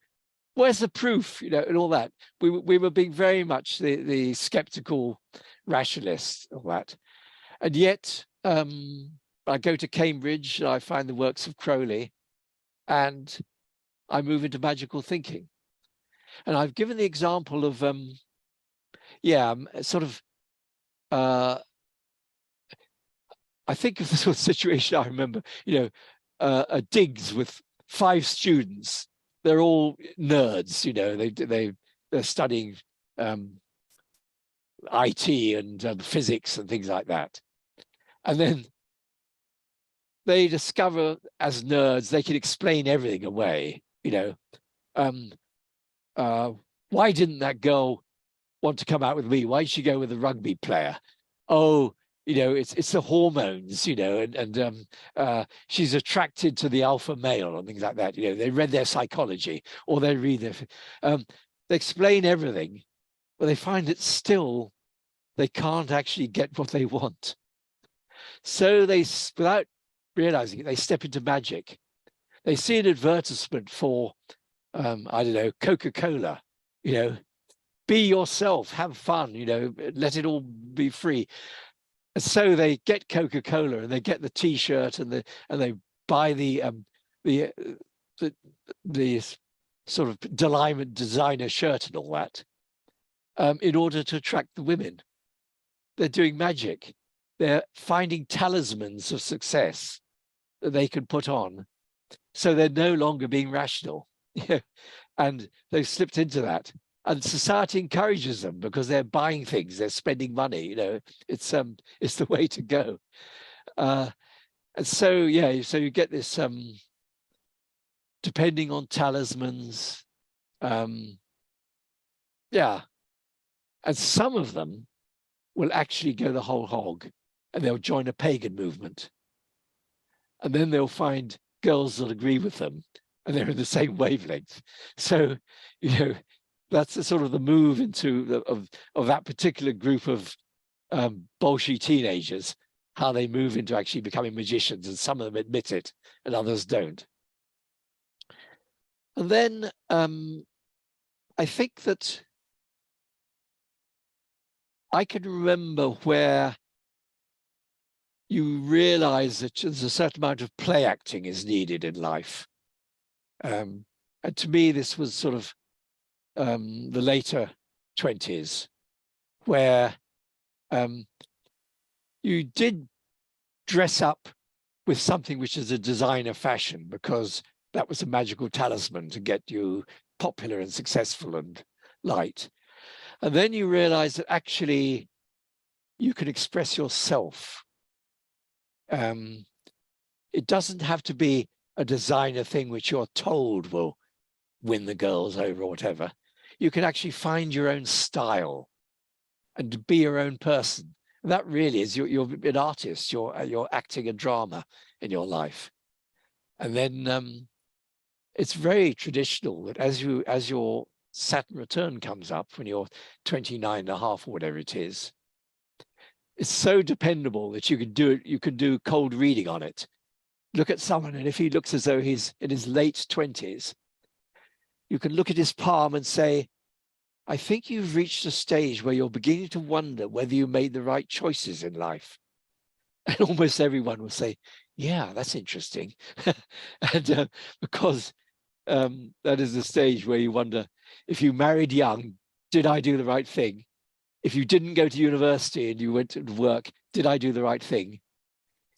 where's the proof? You know, and all that. We were being very much the skeptical rationalists of that. And yet, I go to Cambridge and I find the works of Crowley and I move into magical thinking. And I've given the example of, sort of, I think of the sort of situation I remember, you know, a digs with 5 students. They're all nerds, you know, they're studying IT and physics and things like that. And then they discover as nerds, they can explain everything away, you know. Why didn't that girl want to come out with me? Why did she go with a rugby player? Oh, you know, it's the hormones, you know, and she's attracted to the alpha male and things like that. You know, they read their psychology or they read their, they explain everything, but they find that still they can't actually get what they want. So they, without realizing it, they step into magic. They see an advertisement for, I don't know, Coca-Cola, you know, be yourself, have fun, you know, let it all be free. And so they get Coca-Cola and they get the T-shirt and they buy the sort of designer shirt and all that in order to attract the women. They're doing magic. They're finding talismans of success that they can put on. So they're no longer being rational. And they've slipped into that. And society encourages them because they're buying things, they're spending money, you know, it's the way to go. And so, yeah, so you get this, depending on talismans, yeah. And some of them will actually go the whole hog and they'll join a pagan movement. And then they'll find girls that agree with them and they're in the same wavelength. So, you know, that's the sort of the move into of that particular group of Bolshevik teenagers, how they move into actually becoming magicians, and some of them admit it and others don't. And then I think that I can remember where you realize that there's a certain amount of play acting is needed in life. And to me, this was sort of the later 20s, where you did dress up with something which is a designer fashion, because that was a magical talisman to get you popular and successful and light. And then you realize that actually you can express yourself. It doesn't have to be a designer thing which you're told will win the girls over or whatever. You can actually find your own style and be your own person. And that really is, you're an artist, you're acting a drama in your life. And then it's very traditional that as your Saturn return comes up when you're 29 and a half or whatever it is, it's so dependable that you can do cold reading on it. Look at someone, and if he looks as though he's in his late 20s, you can look at his palm and say, I think you've reached a stage where you're beginning to wonder whether you made the right choices in life. And almost everyone will say, yeah, that's interesting. And because that is the stage where you wonder, if you married young, did I do the right thing? If you didn't go to university and you went to work, did I do the right thing?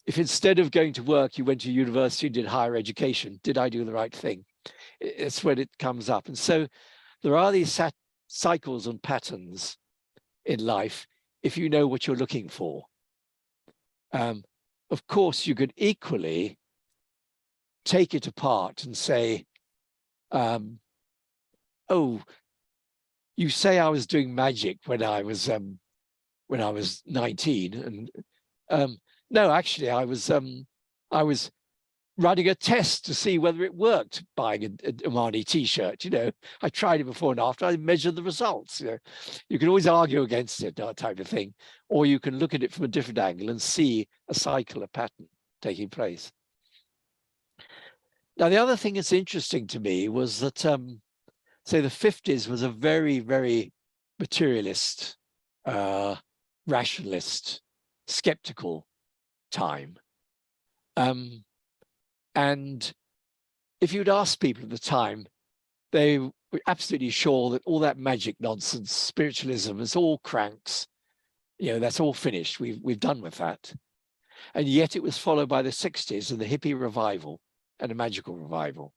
If instead of going to work, you went to university and did higher education, did I do the right thing? It's when it comes up. And so there are these cycles and patterns in life if you know what you're looking for. Of course, you could equally take it apart and say, oh, you say I was doing magic when I was 19, and no, actually, I was running a test to see whether it worked, buying a Armani t-shirt. I tried it before and after. I measured the results. You can always argue against it, that type of thing, or you can look at it from a different angle and see a cycle, a pattern taking place. Now, the other thing that's interesting to me was that, say, the 50s was a very, very materialist, rationalist, skeptical time. And if you'd asked people at the time, they were absolutely sure that all that magic nonsense, spiritualism, is all cranks. That's all finished. We've done with that. And yet it was followed by the 60s and the hippie revival and a magical revival.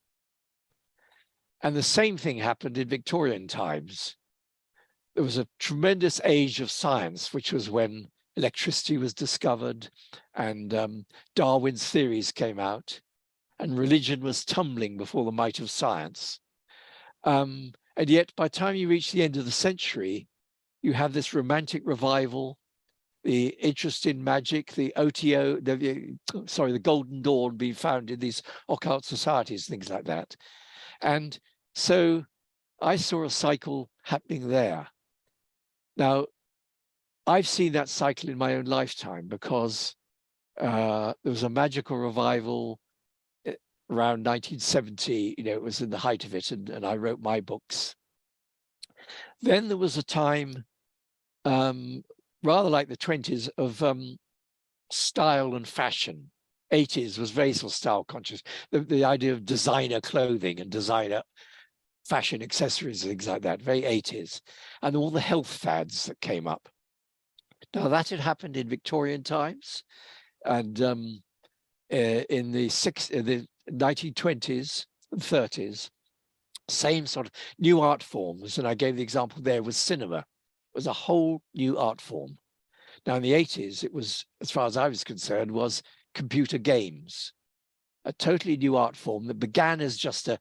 And the same thing happened in Victorian times. There was a tremendous age of science, which was when electricity was discovered and Darwin's theories came out, and religion was tumbling before the might of science. And yet, by the time you reach the end of the century, you have this romantic revival, the interest in magic, the OTO, the Golden Dawn being found in these occult societies, things like that. And so I saw a cycle happening there. Now, I've seen that cycle in my own lifetime because there was a magical revival around 1970. It was in the height of it, and I wrote my books. Then there was a time, rather like the 20s, of style and fashion. 80s was very sort of style conscious. The idea of designer clothing and designer fashion accessories, things like that, very 80s. And all the health fads that came up. Now, that had happened in Victorian times, and in the 1920s and 30s, same sort of new art forms. And I gave the example there was cinema. It was a whole new art form. Now, in the 80s, it was, as far as I was concerned, was computer games, a totally new art form that began as just a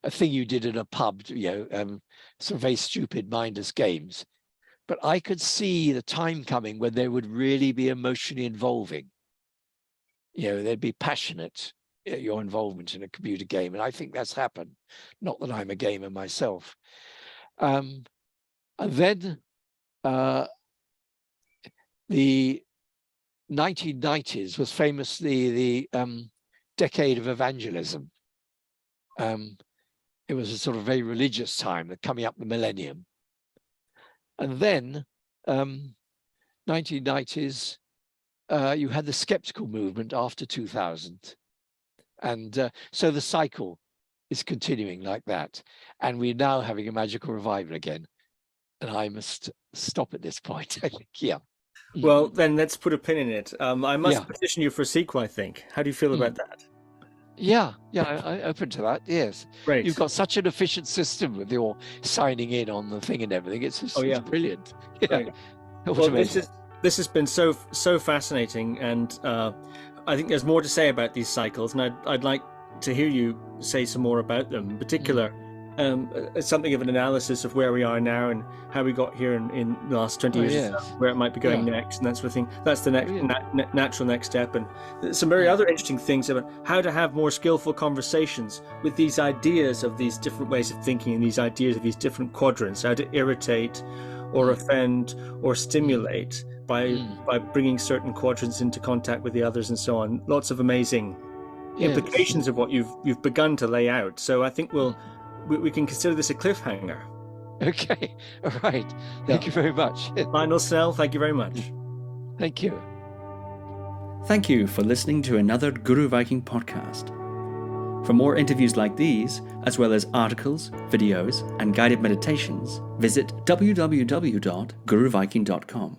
thing you did in a pub, sort of very stupid, mindless games. But I could see the time coming when they would really be emotionally involving. They'd be passionate, your involvement in a computer game. And I think that's happened. Not that I'm a gamer myself. And then the 1990s was famously the decade of evangelism. It was a sort of very religious time, coming up the millennium. And then 1990s, you had the skeptical movement after 2000. And so the cycle is continuing like that. And we're now having a magical revival again. And I must stop at this point, I think, yeah. Well, then let's put a pin in it. I must petition you for a sequel, I think. How do you feel about that? Yeah, I open to that. Yes, Great. You've got such an efficient system with your signing in on the thing and everything. It's just, it's brilliant. Yeah, well, this has been so fascinating, and I think there's more to say about these cycles, and I'd like to hear you say some more about them. In particular, something of an analysis of where we are now and how we got here in the last 20 years, where it might be going next, and that sort of thing. That's the next natural next step, and some very other interesting things about how to have more skillful conversations with these ideas of these different ways of thinking and these ideas of these different quadrants, how to irritate or offend or stimulate by bringing certain quadrants into contact with the others and so on. Lots of amazing implications of what you've begun to lay out. So I think we can consider this a cliffhanger. Okay, all right. Thank you very much. Lionel Snell, thank you very much. Thank you. Thank you for listening to another Guru Viking podcast. For more interviews like these, as well as articles, videos, and guided meditations, visit www.guruviking.com.